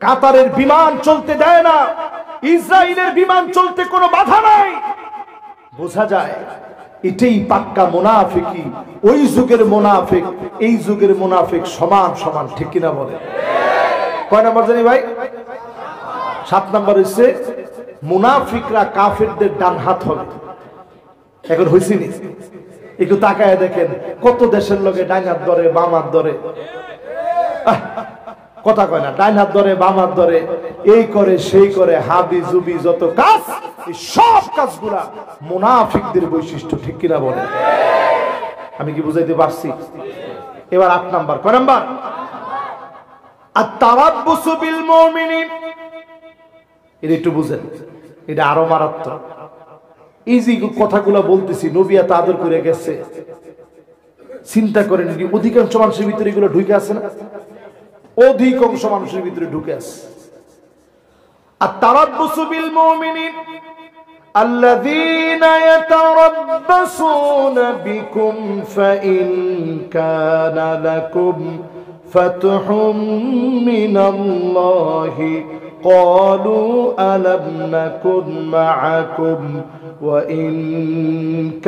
কাতারের বিমান চলতে দেয় না, ইসরায়েলের বিমান চলতে কোনো বাধা নাই। বোঝা যায় এটাই পাক্কা মুনাফিকি। ওই যুগের মুনাফিক এই যুগের মুনাফিক সমান সমান। ঠিক কিনা বলে? কয় নাম্বার জানি ভাই? 7 নাম্বার হচ্ছে মুনাফিকরা কাফেরদের ডান হাত হবে। এখন হইছিনি? একটু তাকায় দেখেন কত দেশের লোকে ডান হাত ধরে, বাম হাত ধরে। কথা কয় না, ডান হাত ধরে, বাম হাত ধরে, এই করে সেই করে, হাবি জুবি যত কাজ, এই সব কাজগুলা মুনাফিকদের বৈশিষ্ট্য। ঠিক কিনা বলে? আমি কি বুঝাইতে পারছি? এবার 8 নাম্বার। কয় নাম্বার? আত-তারাব্বুসু বিল মুমিনিন। এটা একটু বুঝেন, এটা আরো মারাত্মক। এই যে কথাগুলো বলতেছি, নবী এত আদর করে গেছে, চিন্তা করেন অধিকাংশ মানুষের ভিতরে এগুলো ঢুকে আছে না? অধিকাংশ মানুষের ভিতরে ঢুকে আছে। আত-তারাব্বুসু বিল মুমিনিন আল্লাযীনা ইয়াতারাব্বাসুনা বিকুম ফাইন কানা লাকুম ফাতহুম মিনাল্লাহি ক্বালু আলাম নাকুন মাআকুম ওয়া ইন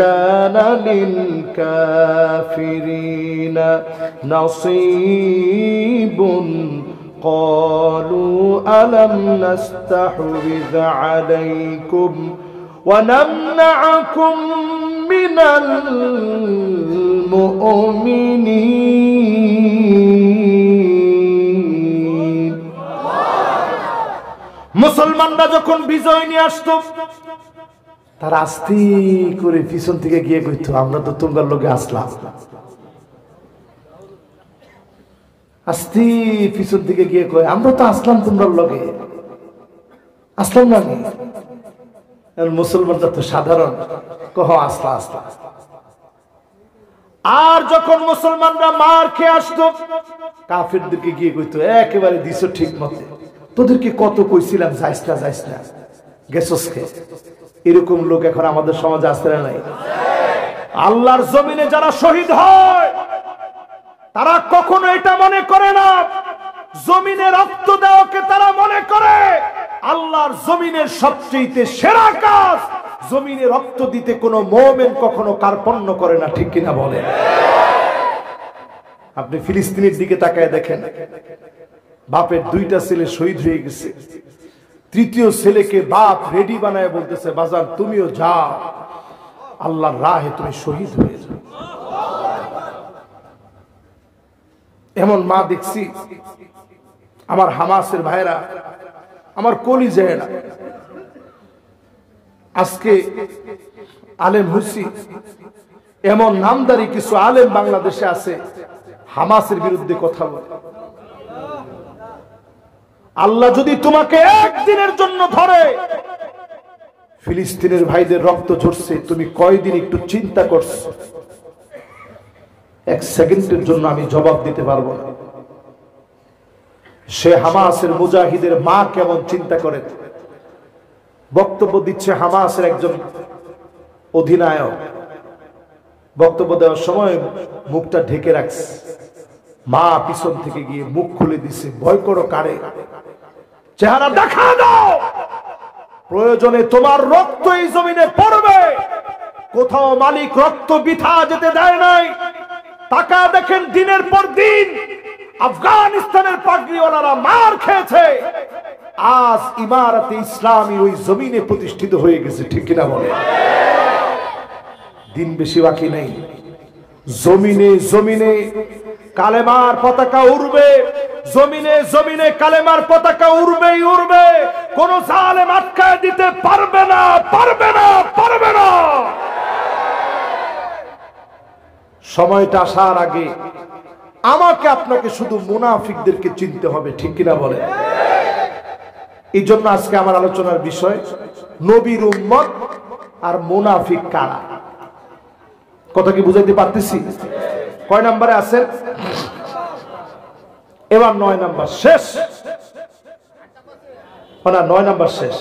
কানা লিল কাফিরিনা নাসীবুন ক্বালু আলাম নাস্তাহবিয আলাইকুম ওয়া নামনা'কুম মিনাল মুমিনিন। মুসলমানরা যখন বিজয় নিয়ে আসতো, তারা আস্তে করে পিছন থেকে গিয়ে কইতো, আমরা তো তোমার লোকে আসলাম। আস্তে পিছন থেকে গিয়ে কয়, আমরা তো আসলাম তোমার লোকে, আসলাম না আমি। মুসলমানরা তো সাধারণ, কহ আসলা আসলা। আর যখন মুসলমানরা মার খেয়ে আসতো, কাফেরদেরকে গিয়ে কইতো, একেবারে দিছো ঠিক মতে, তোদেরকে কত কইছিলাম যাইস না যাইস না, গেছস কে। এরকম লোক এখন আমাদের সমাজে আসতে নাই? আল্লাহর জমিনে যারা শহীদ হয়, তারা কখনো এটা মনে করে না জমিনে রক্ত দেওয়াকে তারা মনে করে আল্লাহর জমিনের সবচেয়ে সেরা কাজ। জমিনে রক্ত দিতে কোনো মুমিন কখনো কার্পণ্য করে না। ঠিক কিনা বলেন? আপনি ফিলিস্তিনের দিকে তাকায় দেখেন, বাপের 2টা ছেলে শহীদ হয়ে গেছে, 3য় ছেলেকে বাপ রেডি বানায় বলতেছে, বাজার তুমিও যাও, আল্লাহর রাহে তুমি শহীদ হয়ে যাও। এমন মা দেখছি। আমার হামাসের ভাইরা, আমার কলিজায়েরা, আজকে আলেম হুসি, এমন নামদারি কিছু আলেম বাংলাদেশে আছে, হামাসের বিরুদ্ধে কথা বলে। আল্লাহ যদি তোমাকে একদিনের জন্য ধরে, ফিলিস্তিনের ভাইদের রক্ত ঝরছে, তুমি কয়দিন একটু চিন্তা করছো? এক সেকেন্ডের জন্য আমি জবাব দিতে পারবো না। সে হামাসের মুজাহিদের মা কেমন চিন্তা করে বক্তব্য দিচ্ছে। হামাসের একজন অধিনায়ক বক্তব্য দেওয়ার সময় মুখটা ঢেকে রাখছে, মা পিছন থেকে গিয়ে মুখ খুলে দিছে, ভয় করো কারে, চেহারা দেখা দাও, প্রয়োজনে তোমার রক্ত এই জমিনে পড়বে। কোথাও মালিক রক্ত বৃথা যেতে দেয় নাই। টাকা দেখেন, দিনের পর দিন আফগানিস্তানের পাগড়িওয়ালারা মার খেয়েছে, আজ ইমারতে ইসলামী ওই জমিনে প্রতিষ্ঠিত হয়ে গেছে, ঠিক কিনা বলে? দিন বেশি বাকি নেই, জমিনে জমিনে কালেমার পতাকা উড়বে, জমিনে জমিনে কালেমার পতাকা উড়বেই উড়বে। কোন জালেম আটকায় দিতে পারবে না, পারবে না, পারবে না। সময়টা আসার আগে আমাকে আপনাকে শুধু মুনাফিকদেরকে চিনতে হবে, ঠিক কিনা বলে? এই জন্য আজকে আমার আলোচনার বিষয় নবীর উম্মত আর মুনাফিক কারা। কথা কি বুঝাইতে পারতেছি? কয় নম্বরে আছেন? এবার 9 নাম্বার শেষ না, 9 নাম্বার শেষ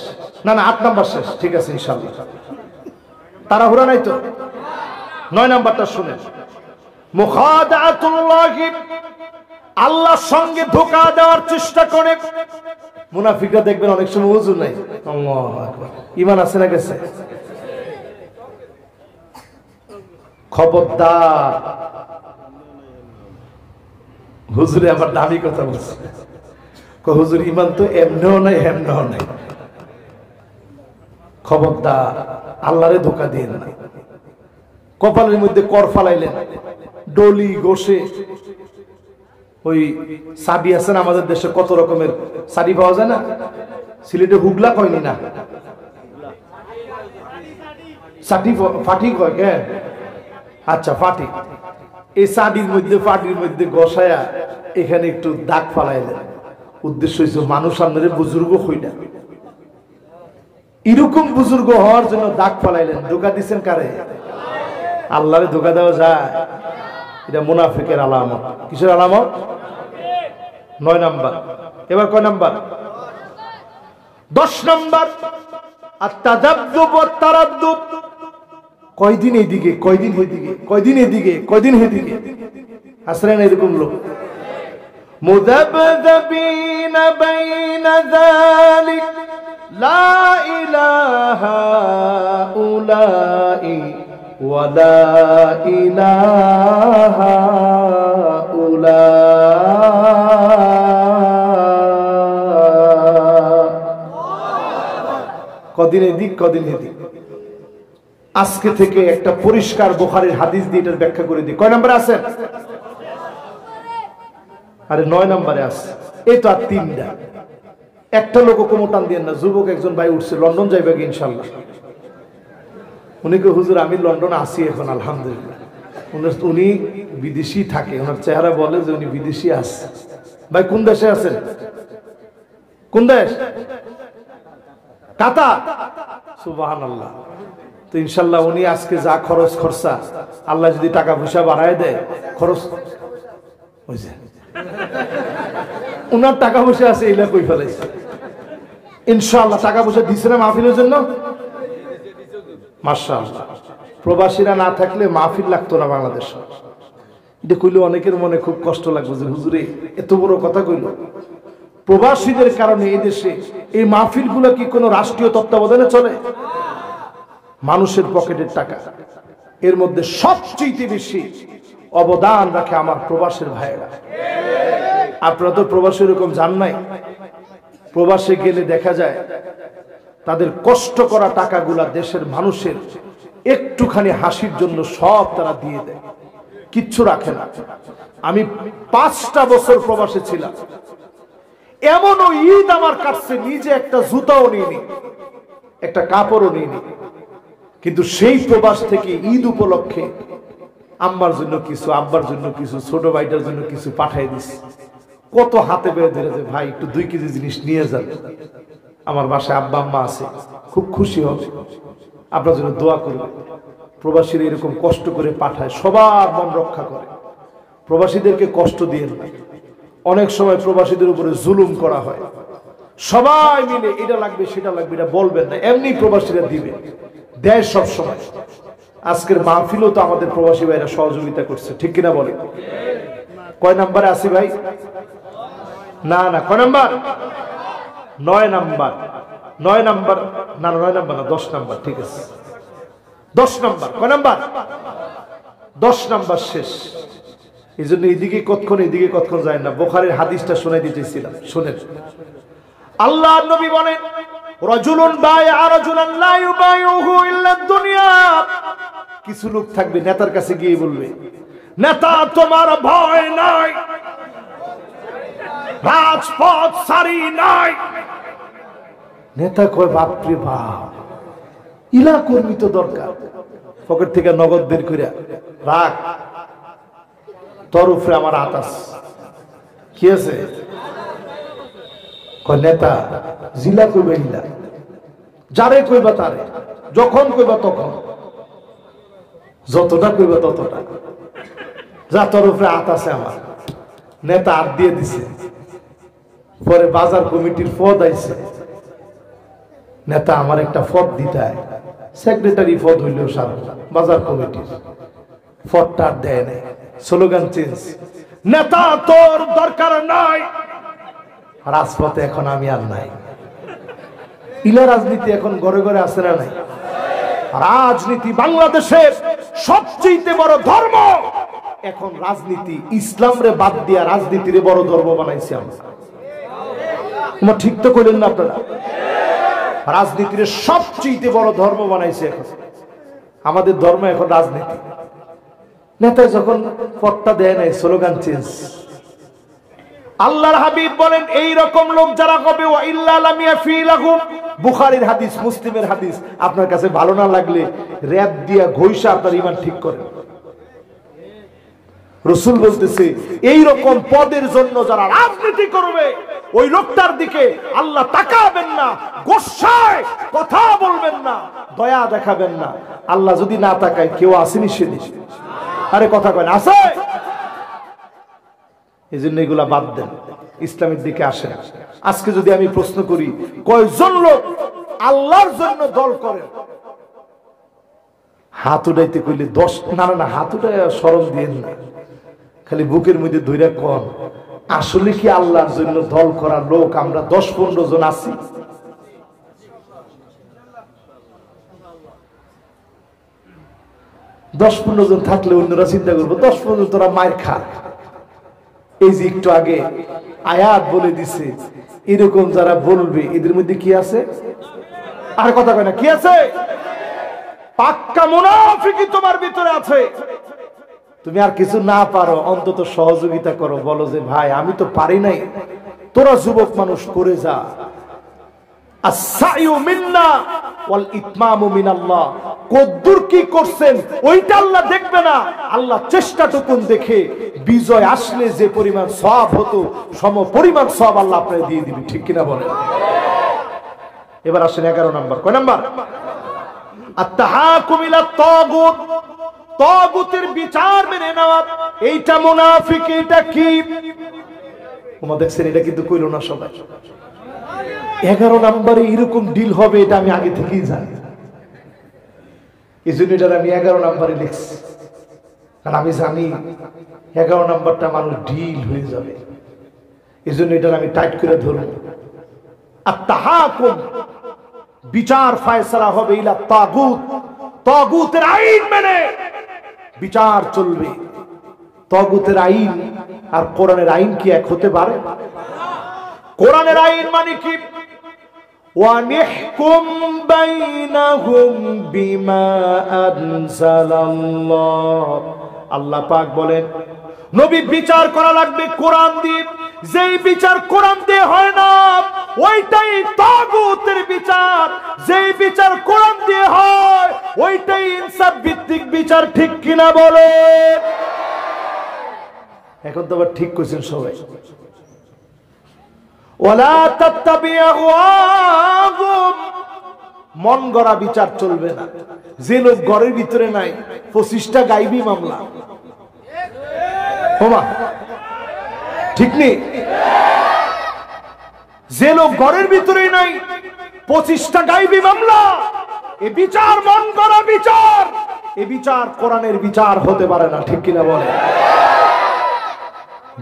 না, না 8 নাম্বার শেষ, ঠিক আছে ইনশাআল্লাহ। তাড়াহুড়া নাই তো? 9 নাম্বারটা শুনেন। মুখাদাতুল্লাহি, আল্লাহর সঙ্গে ধোঁকা দেওয়ার চেষ্টা করে মুনাফিকরা। দেখবেন অনেক সময় ওযু নাই, আল্লাহু আকবার, ঈমান আছে না গেছে? খবরদার, হুজুরে আবার দামি কথা বলছে, হুজুর ঈমান তো এমনেও নাই এমনেও নাই। খবরদার, আল্লাহরে ধোঁকা দিয়েন না। কপালের মধ্যে কর ফালাইলেন, ডলি গোশে ওই সাবি আছে না, আমাদের দেশে কত রকমের সারি পাওয়া যায় না, সিলেটে হুগলা কয়নি না, সাটি ফাটি কয় কে? আচ্ছা ফাটি। এই সাডির মধ্যে ফাটির মধ্যে গসায়া এখানে একটু দাগ ফালাইলেন, উদ্দেশ্য হয়েছে মানুষ আপনাদের বুজুর্গ হইনা, এরকম বুজুর্গ হওয়ার জন্য দাগ ফালাইলেন। ধোঁকা দিচ্ছেন কারে? আল্লাহরে ধোঁকা দেওয়া যায়? এটা মুনাফিকের আলামত। কিসের আলামত? 9 নাম্বার। এবার কয় নাম্বার? 10 নাম্বার আত-তাযাব্যুব ওয়াত তারাদ্দুদ। কয়দিন এইদিকে, কয়দিন ওইদিকে, কয়দিন এদিকে, কয়দিন এদিকে। আসলেন এরকম লোক? মুযাবযাবিনা বাইনা যালিক লা ইলাহা উলাই ওয়ালা ইলাহা উলা। কদিন এদিক কদিন এদিক। আজকে থেকে একটা পরিষ্কার বুখারীর হাদিস দিয়ে এটার ব্যাখ্যা করে দিই। কয় নম্বরে আছেন? আরে 9 নম্বরে আছে। এই তো আর 3টা। একটা লোক কোমটান দিয়ে না। যুবক একজন ভাই উঠছে, লন্ডন যাইবে কি ইনশাআল্লাহ। উনি কে হুজুর আমি লন্ডনে আছি এখন আলহামদুলিল্লাহ। উনি বিদেশি থাকে, ওনার চেহারা বলে যে উনি বিদেশি আছে। ভাই কোন দেশে আছেন? কোন দেশ? কাতার। সুবহানাল্লাহ। তো ইনশাআল্লাহ উনি আজকে যা খরচ খরচা, আল্লাহ যদি টাকা পয়সা বাড়ায় দেয়, খরচ হয়েছে, উনার টাকা পয়সা আছে, এইলা কই ফেলাইছে। ইনশাআল্লাহ টাকা পয়সা দিছে না মাহফিলের জন্য? মাশাআল্লাহ। প্রবাসীরা না থাকলে মাহফিল লাগতো না বাংলাদেশ। এটা কইলে অনেকের মনে খুব কষ্ট লাগবে যে হুজুরে এত বড় কথা কইল। প্রবাসীদের কারণে এই দেশে এই মাহফিলগুলো কি কোনো রাষ্ট্রীয় তত্ত্বাবধানে চলে? মানুষের পকেটের টাকা। এর মধ্যে সবচেয়ে বেশি অবদান রাখে আমার প্রবাসের ভাইয়েরা। আপনারা তো প্রবাসী এরকম জান নাই। প্রবাসে গেলে দেখা যায় তাদের কষ্ট করা টাকাগুলা দেশের মানুষের একটুখানি হাসির জন্য সব তারা দিয়ে দেয়, কিচ্ছু রাখে না। আমি 5টা বছর প্রবাসে ছিলাম, এমনও ঈদ আমার কাছে নিজে একটা জুতাও নিইনি, একটা কাপড়ও নিইনি, কিন্তু সেই প্রবাস থেকে ঈদ উপলক্ষে আম্মার জন্য কিছু, আব্বার জন্য কিছু, ছোট ভাইটার জন্য কিছু পাঠাই দিছি। কত হাতে বেড়ে ধরেছে, ভাই একটু 2 কেজি জিনিস নিয়ে যাবে। আমার বাসায় আব্বা আম্মা আছে, খুব খুশি হবে, আপনার জন্য দোয়া করবে। প্রবাসীরা এরকম কষ্ট করে পাঠায়, সবার মন রক্ষা করে। প্রবাসীদেরকে কষ্ট দিয়ে না। অনেক সময় প্রবাসীদের উপরে জুলুম করা হয়, সবাই মিলে এটা লাগবে সেটা লাগবে এটা বলবেন না, এমনি প্রবাসীরা দিবে, দেয় সব সময়। আজকের মাহফিলও তো আমাদের প্রবাসী ভাইরা সহযোগিতা করছে, ঠিক কিনা বলে? কয় নাম্বারে আছি ভাই? না না, কয় নাম্বার? 9 নাম্বার। 9 নাম্বার না, 9 নাম্বার না, 10 নাম্বার। ঠিক আছে, 10 নাম্বার। কয় নাম্বার? 10 নাম্বার শেষ। এই জন্য এদিকে কতক্ষণ যায় না। বুখারীর হাদিসটা শোনাই দিতেছিলাম, শুনেন। আল্লাহর নবী বলেন, রাজুলুন বায়আ রাজুলান লা ইউবাইউহু ইল্লা দুনিয়া। কিছু লোক থাকবে নেতার কাছে গিয়ে বলবে, নেতা তোমার ভয় নাই, রাজপথ সারি নাই। নেতা কয়, বাপরে বাপ, ইলা কর্মী তো দরকার। পকেট থেকে নগদ বের করে রাখ, তোর উপরে আমার হাত আছে। কি আছে? কয় নেতা জিলা কইবা ইলা, যারে কইবা তারে, যখন কইবা তখন, যতটা কইবা ততটা, যা তোর উপরে হাত আছে আমার। নেতা হাত দিয়ে দিছে। পরে বাজার কমিটির পদ আইছে, নেতা আমার একটা পদ দিতে হয়, সেক্রেটারি পদ হইলেও সারা, বাজার কমিটির পদটা দেয় নাই। স্লোগান চেঞ্জ, নেতা তোর দরকার নাই, রাজপথে এখন আমি আর নাই। ইলা রাজনীতি এখন ঘরে ঘরে আছে না নাই? রাজনীতি বাংলাদেশের সবচেয়ে বড় ধর্ম। এখন রাজনীতি ইসলামরে বাদ দিয়া রাজনীতিরে বড় ধর্ম বানাইছি আমরা। ঠিক তো কইলেন না আপনারা? রাজনীতির সবচেয়ে বড় ধর্ম বানাইছে এখন আমাদের ধর্ম, এখন রাজনীতি। নেতা যখন পদটা দেয় নাই, স্লোগান চেঞ্জ। আল্লাহর হাবিব বলেন, এই রকম লোক যারা হবে, ওয়া ইল্লা লাম ইয়াফিলাহুম, বুখারীর হাদিস, মুসলিমের হাদিস। আপনার কাছে ভালো না লাগলে র‍্যাব দিয়া ঘষা আপনার ঈমান ঠিক করেন। রাসূল বলতেছে, এই রকম পদের জন্য যারা রাজনীতি করবে, ওই লোকটার দিকে আল্লাহ তাকাবেন না, গোসায় কথা বলবেন না, দয়া দেখাবেন না। আল্লাহ যদি না তাকায়, কেউ আসেনি সেদিন? আরে কথা কয় না, আছে? এই জন্য এগুলা বাদ দেন, ইসলামের দিকে আসেন। আজকে যদি আমি প্রশ্ন করি, কয়জন লোক আল্লাহর জন্য দল করে? হাত উঠাইতে কইলে 10, না না, হাত উঠায় শরম দিয়েন না, খালি বুকের মধ্যে ধইরা কোন, আসলে কি আল্লাহর জন্য দল করার লোক আমরা 10-15 জন আছি? দশ 15 জন থাকলে অন্যরা চিন্তা করবো 10-15 জন তোরা মায়ের খা। এই যে একটু আগে আয়াত বলে দিছে, এরকম যারা বলবে এদের মধ্যে কি আছে? আর কথা কয় না, কি আছে? পাক্কা মুনাফিকি তোমার ভিতরে আছে। তুমি আর কিছু না পারো, অন্তত সহযোগিতা করো, বলো যে ভাই আমি তো পারি নাই, তোরা যুবক মানুষ করে যা। আস-সাইয়ু মিন্না ওয়াল ইতমামু মিনাল্লাহ। কদ্দুর কি করছেন ওইটা আল্লাহ দেখবে না, আল্লাহ চেষ্টাটুকুন দেখে বিজয় আসলে যে পরিমাণ সওয়াব হতো, সম পরিমাণ সওয়াব আল্লাহ আপনাকে দিয়ে দিবে, ঠিক কিনা বলেন? এবার আসেন 11 নাম্বার। কয় নাম্বার? আত-তাহাকুম ইলা তাগুত, তাগুতের বিচার মেনে নেওয়া। এইটা মুনাফিক, এটা কি? তোমরা দেখছেন, এটা কিন্তু কইলো না সবাই। 11 নম্বরে এরকম ডিল হবে এটা আমি আগে থেকেই জানি। এই জন্য এটা আমি 11 নম্বরে লিখছি, কারণ আমি জানি 11 নম্বরটা মানুষ ডিল হয়ে যাবে। এই জন্য এটা আমি টাইট করে ধরব। আত-তাহাকুম, বিচার ফয়সালা হবে ইলা তাগুত, তাগুতের আইন মেনে বিচার চলবে। তাগুতের আইন আর কোরআনের আইন কি এক হতে পারে? কোরআনের আইন মানে কি? ওয়ানিহকুম বাইনাহুম বিমা আনজালাল্লাহ। আল্লাহ পাক বলেন, নবী বিচার করা লাগবে কোরআন দিয়ে। যেই বিচার কোরআন দিয়ে হয় না, ওইটাই তাগুতের বিচার। যেই বিচার কোরআন দিয়ে হয়, ওইটাই ইনসাফ ভিত্তিক বিচার, ঠিক কিনা বলে? এখন তো আবার ঠিক কইছেন সবাই। ওয়ালা তাত্তাবি'ুহুম, মন গড়া বিচার চলবে না। যে লোক ঘরের ভিতরে নাই 25টা গাইবি মামলা, ওমা ঠিক নেই? যে লোক ঘরের ভিতরে নাই 25টা গাইবি মামলা, এ বিচার মন গড়া বিচার, এ বিচার কোরআনের বিচার হতে পারে না, ঠিক কিনা বলে?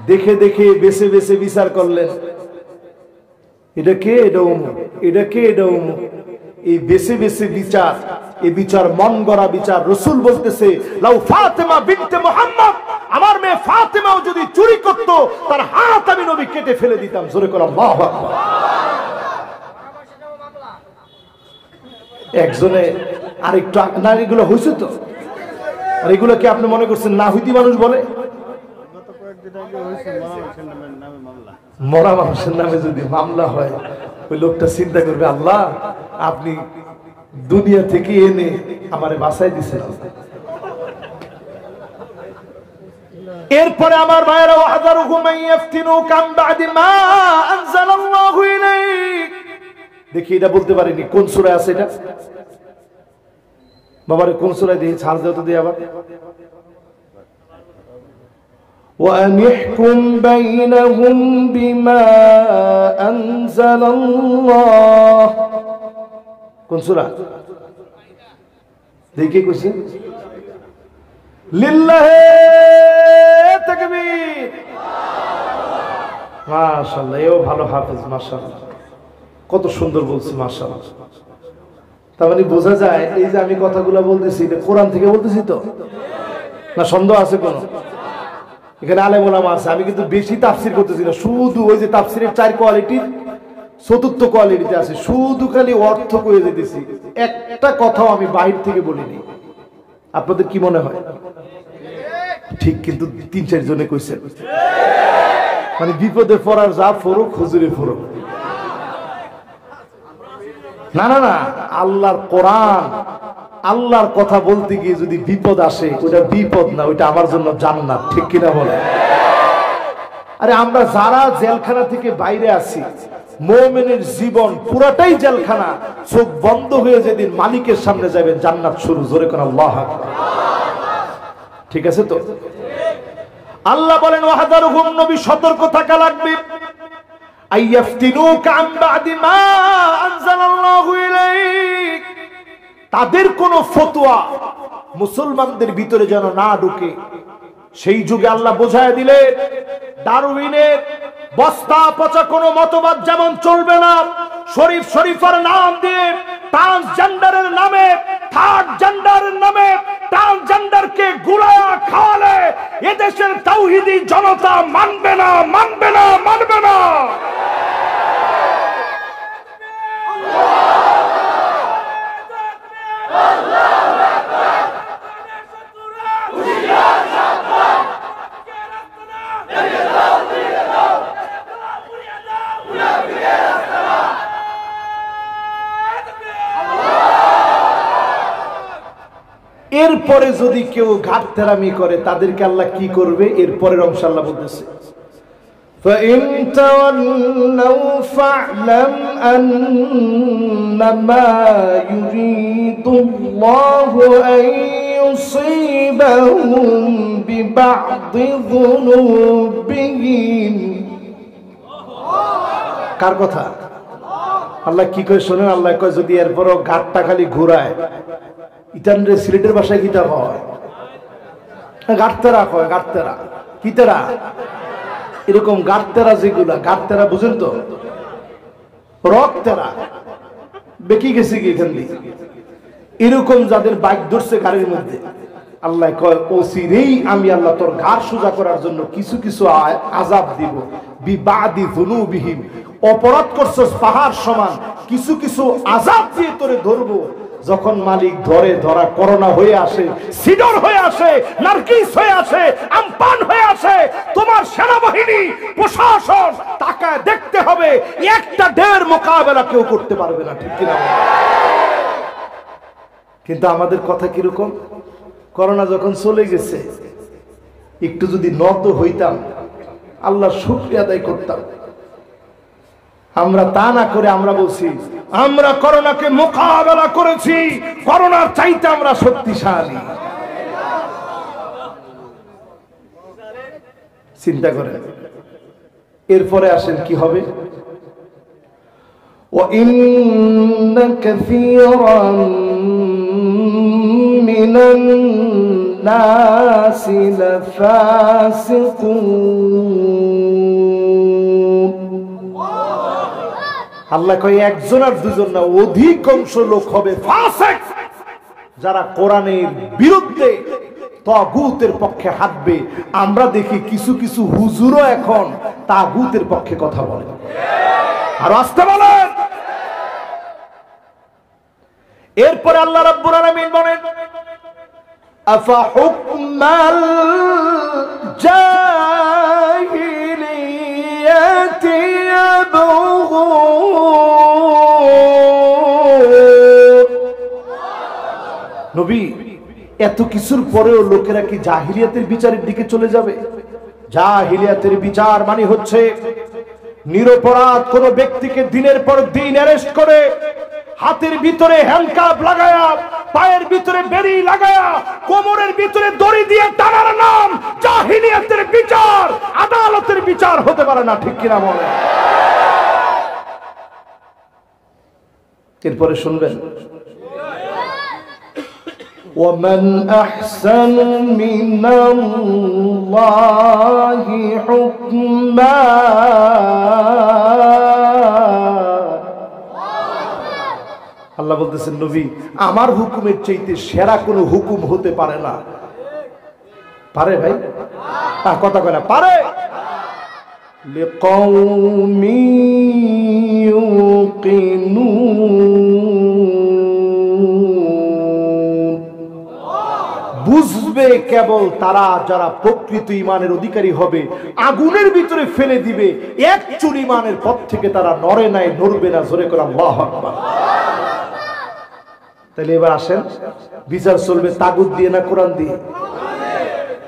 দেখে দেখে বেছে বেছে বিচার করলেন, এটা কে, এটা অমুক, এটা কে, এটা অমুক। এই বেছে বেছে বিচার, এই বিচার মন গড়া বিচার। রাসূল বলতেছে, লাউ ফাতেমা বিনতে মুহাম্মদ, আমার মেয়ে ফাতেমাও যদি চুরি করত, তার হাত আমি নবী কেটে ফেলে দিতাম। জোরে করে আল্লাহু আকবার। একজনে আরেকটু নারীগুলো হয়েছে তো, আর এগুলো কি আপনি মনে করছেন না হইতি মানুষ বলে? মরা মানুষের নামে যদি মামলা হয়, ওই লোকটা চিন্তা করবে, আল্লাহ আপনি দুনিয়া থেকে এনে আমারে বাঁচাই দিছেন। এরপরে আমার ভাইরা, ওয়াহযারুহুম মান ইফতিনুকা আন বা'দি মা আনজালাল্লাহু ইলাইক। দেখি এটা বলতে পারিনি, কোন সূরায় আছে এটা? বাবারে কোন সূরায় দিয়ে ছাড় দাও তো দিয়ে আবার। وأن يحكم بينهم بما أنزل الله। কোন সূরা? দেখি কইছি লিল্লাহি তাকবীর। মাশাআল্লাহ, এও ভালো হাফেজ, মাশাআল্লাহ, কত সুন্দর বলছি, মাশাআল্লাহ। তার মানে বোঝা যায় এই যে আমি কথাগুলো বলতেছি, এটা কোরআন থেকে বলতেছি তো, না সন্দেহ আছে কোনো? এখানে আলেম ওলামা আছে, আমি কিন্তু বেশি তাফসির করতেছি না, শুধু ওই যে তাফসিরের 4 কোয়ালিটির 4র্থ কোয়ালিটিতে আছে, শুধু খালি অর্থ কয়ে যেতেছি, একটা কথাও আমি বাহির থেকে বলিনি। আপনাদের কি মনে হয়? ঠিক, কিন্তু 3-4 জনে কইছেন, মানে বিপদে পড়ার যা ফরক হুজুরে ফরক। না না না, আল্লাহর কোরআন, আল্লাহর কথা বলতে গিয়ে যদি বিপদ আসে, ওটা বিপদ না, ওইটা আমার জন্য জান্নাত, ঠিক কিনা বলে? আরে আমরা যারা জেলখানা থেকে বাইরে আছি, মুমিনের জীবন পুরাটাই জেলখানা, চোখ বন্ধ হয়ে যেদিন মালিকের সামনে যাবেন, জান্নাত শুরু। জোরে কোন আল্লাহু আকবার। ঠিক আছে তো? আল্লাহ বলেন, ওয়াহযারুহুম, নবী সতর্ক থাকা লাগবে, আইয়াফতিনুকা আন বা'দি মা আনজালাল্লাহু ইলাইক, তাদের কোন ফতোয়া মুসলমানদের ভিতরে যেন না ঢুকে। সেই যুগে আল্লাহ বোঝায় দিলেন, ডারউইনের বস্তা পচা কোনো মতবাদ যেমন চলবে না। শরীফ শরীফের নাম দিয়ে ট্রান্সজেন্ডারের নামে, থার্ড জেন্ডারের নামে ট্রান্সজেন্ডারকে গুলায়া খাওয়ালে এদেশের তাওহীদি জনতা মানবে না, মানবে না, মানবে না। এরপরে যদি কেউ ঘাটতেরামি করে, তাদেরকে আল্লাহ কি করবে? এরপরের অংশ আল্লাহ বলতেছে, فَإِن تَوَلَّوْا فَاعْلَمْ أَنَّمَا يُرِيدُ اللَّهُ أَن يُصِيبَهُم بِبَعْضِ ذُنُوبِهِمْ। কার কথা? আল্লাহ কি কয় শোনেন, আল্লাহ কয় যদি এরপরও ঘাটটা খালি ঘুরায়, ইটানরে সিলেটের ভাষায় কিতা হয়, গাটতেরা কয়, গাটতেরা কিতেরা, এরকম গাটতেরা, যেগুলা গাটতেরা বুঝেন তো, রক্তেরা বেঁকে গেছে কি এখান দিয়ে, এরকম যাদের বাইক ধরছে গাড়ির মধ্যে, আল্লাহ কয় অচিরেই আমি আল্লাহ তোর ঘাড় সোজা করার জন্য কিছু কিছু আযাব দিব, বিবাদি যুনুবিহিম, অপরাধ করছস পাহাড় সমান, কিছু কিছু আযাব দিয়ে তোরে ধরবো। যখন মালিক ধরে, ধরা করোনা হয়ে আসে, সিডর হয়ে আসে, নার্কিস হয়ে আসে, আমপান হয়ে আসে, তোমার সেনাবাহিনী প্রশাসন তাকায় দেখতে হবে, একটা ঢের মোকাবেলা কেউ করতে পারবে না, ঠিক কিনা? কিন্তু আমাদের কথা কিরকম? করোনা যখন চলে গেছে, একটু যদি নত হইতাম, আল্লাহর শুকরিয়া আদায় করতাম, আমরা তা না করে আমরা বলছি আমরা করোনাকে মোকাবেলা করেছি, করোনার চাইতে আমরা শক্তিশালী। চিন্তা করেন, এরপরে আসেন কি হবে? وَإِنَّ كَثِيرًا مِنَ النَّاسِ لَفَاسِقُونَ। আল্লাহ কয় একজন আর দুজন না, অধিকাংশ লোক হবে ফাসিক, যারা কোরআনের বিরুদ্ধে তাগুতের পক্ষে হাঁটবে। আমরা দেখি কিছু কিছু হুজুরও এখন তাগুতের পক্ষে কথা বলে। আর আসতে বলেন। এরপরে আল্লাহ রাব্বুল আলামিন বলেন আফা হুকমাল জাহিলিয়াতি ইয়াবগুন। নবী, এত কিছুর পরেও লোকেরা কি জাহিলিয়াতের বিচারের দিকে চলে যাবে? জাহিলিয়াতের বিচার মানে হচ্ছে নিরপরাধ কোন ব্যক্তিকে দিনের পর দিন অ্যারেস্ট করে হাতের ভিতরে হ্যান্ডকাপ লাগায়া, পায়ের ভিতরে বেড়ি লাগায়া, কোমরের ভিতরে দড়ি দিয়ে টানার নাম জাহিলিয়াতের বিচার। আদালতের বিচার হতে পারে না, ঠিক কিনা বলে? এরপরে শুনবেন وَمَنْ أَحْسَنُ مِنَ اللَّهِ حُكْمًا। আল্লাহ বলতেছেন নবী, আমার হুকুমের চাইতে সেরা কোনো হুকুম হতে পারে না। পারে ভাই? কথা কয় না, পারে। লিকাউমি ইউকিনুন। বুঝবে কেবল তারা যারা প্রকৃত ঈমানের অধিকারী হবে। আগুনের ভিতরে ফেলে দিবে, এক চুল ঈমানের পথ থেকে তারা নড়ে নাই, নড়বে না। জোরে করে আল্লাহু আকবার। তাহলে এবার আসেন, বিচার চলবে তাগুত দিয়ে না কোরআন দিয়ে?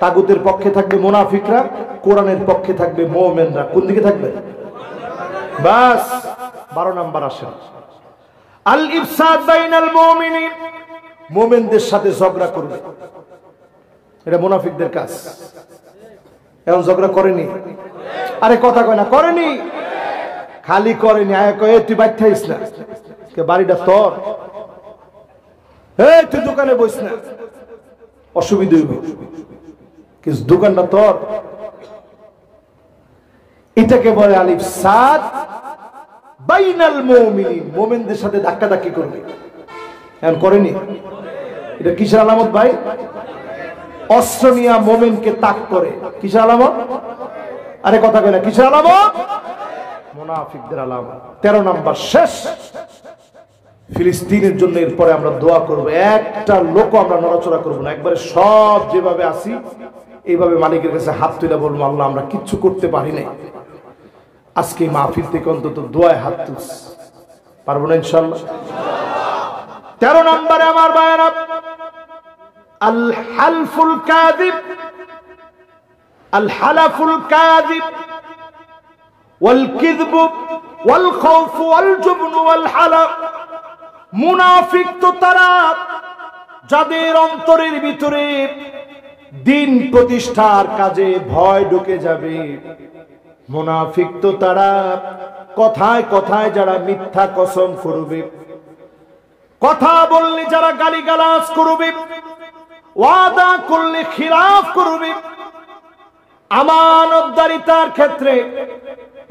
তাগুতের পক্ষে থাকবে মুনাফিকরা, কোরআনের পক্ষে থাকবে মুমিনরা। কোন দিকে থাকবে? বাস 12 নাম্বার আসেন, আল ইফসাদ বাইনাল মুমিনিন। মুমিনদের সাথে ঝগড়া করবে, এটা মুনাফিকদের কাজ। এখন ঝগড়া করেনি? আরে কথা কয় না, করেনি? খালি করেনি, আয় কয় তুই বাইর থাইস না, কে বাড়িটা তোর, এই তুই দোকানে বইস না, অসুবিধা হইব, কিন্তু দোকানটা তোর। এটাকে বলে আল ইফসাদ বাইনাল মুমিনিন। মুমিনদের সাথে ধাক্কাধাক্কি করবে। এখন করেনি? এটা কিসের আলামত ভাই? অস্ত্র নিয়ে মুমিনকে তাক করে, কিসের আলামত? আরে কথা কয় না, কিসের আলামত? মুনাফিকদের আলামত। 13 নাম্বার শেষ। ফিলিস্তিনের জন্য এরপরে আমরা দোয়া করব। একটা লোক আমরা নড়াচড়া করব না, একবারে সব যেভাবে আসি এইভাবে মালিকের কাছে হাত তুলে বলবো, আল্লাহ আমরা কিচ্ছু করতে পারি নাই, আজকে মাহফিল থেকে অন্তত দোয়ায় হাত তুলছি। পারবো না ইনশাআল্লাহ? 13 নম্বরে আমার ভাইয়েরা, আল হালফুল কাযিব, আল হালাফুল কাযিব ওয়াল কিযব ওয়াল খাউফ ওয়াল জুবন ওয়াল হালাফ। মুনাফিক তো তারা যাদের অন্তরের ভিতরে দিন প্রতিষ্ঠার কাজে ভয় ঢুকে যাবে। মুনাফিক তো তারা কথায় কথায় যারা মিথ্যা কসম করবে, কথা বললে যারা গালিগালাজ করবে, ওয়াদা করলে খিলাফ করবে, আমানতদারিতার ক্ষেত্রে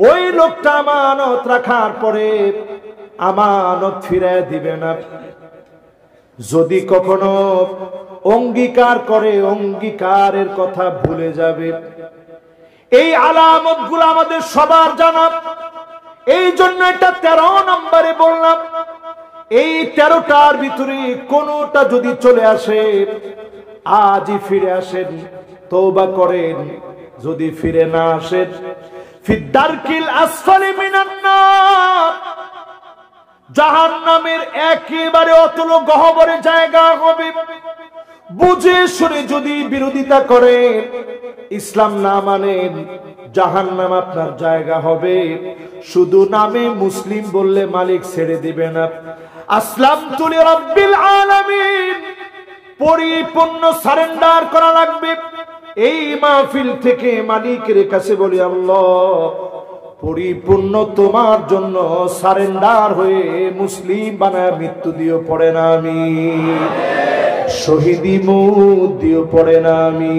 ওই লোকটা আমানত রাখার পরে আমানত ফিরে দিবে না। যদি কখনো অঙ্গীকার করে অঙ্গীকারের কথা ভুলে যাবে। এই আলামতগুলো আমাদের সবার জানা, এই জন্য এটা 13 নম্বরে বললাম। এই 13টার ভিতরে কোনটা যদি চলে আসে, আজই ফিরে আসেন, তওবা করেন। যদি ফিরে না আসেন, ফিদ্দারকিল আসফালি মিনান নার, জাহান্নামের একেবারে অতল গহ্বরে জায়গা হবে। বুঝে শুনে যদি বিরোধিতা করেন, ইসলাম না মানেন, জাহান্নাম আপনার জায়গা হবে। শুধু নামে মুসলিম বললে মালিক ছেড়ে দিবে না। আসলামতু লিরাব্বিল আলামিন, পরিপূর্ণ সারেন্ডার করা লাগবে। এই মাহফিল থেকে মালিকের কাছে বলি, আল্লাহ পরিপূর্ণ তোমার জন্য সারেন্ডার হয়ে মুসলিম বানায় মৃত্যু দিও পড়ে না আমি, শহীদি মুখ দিও পড়ে না আমি।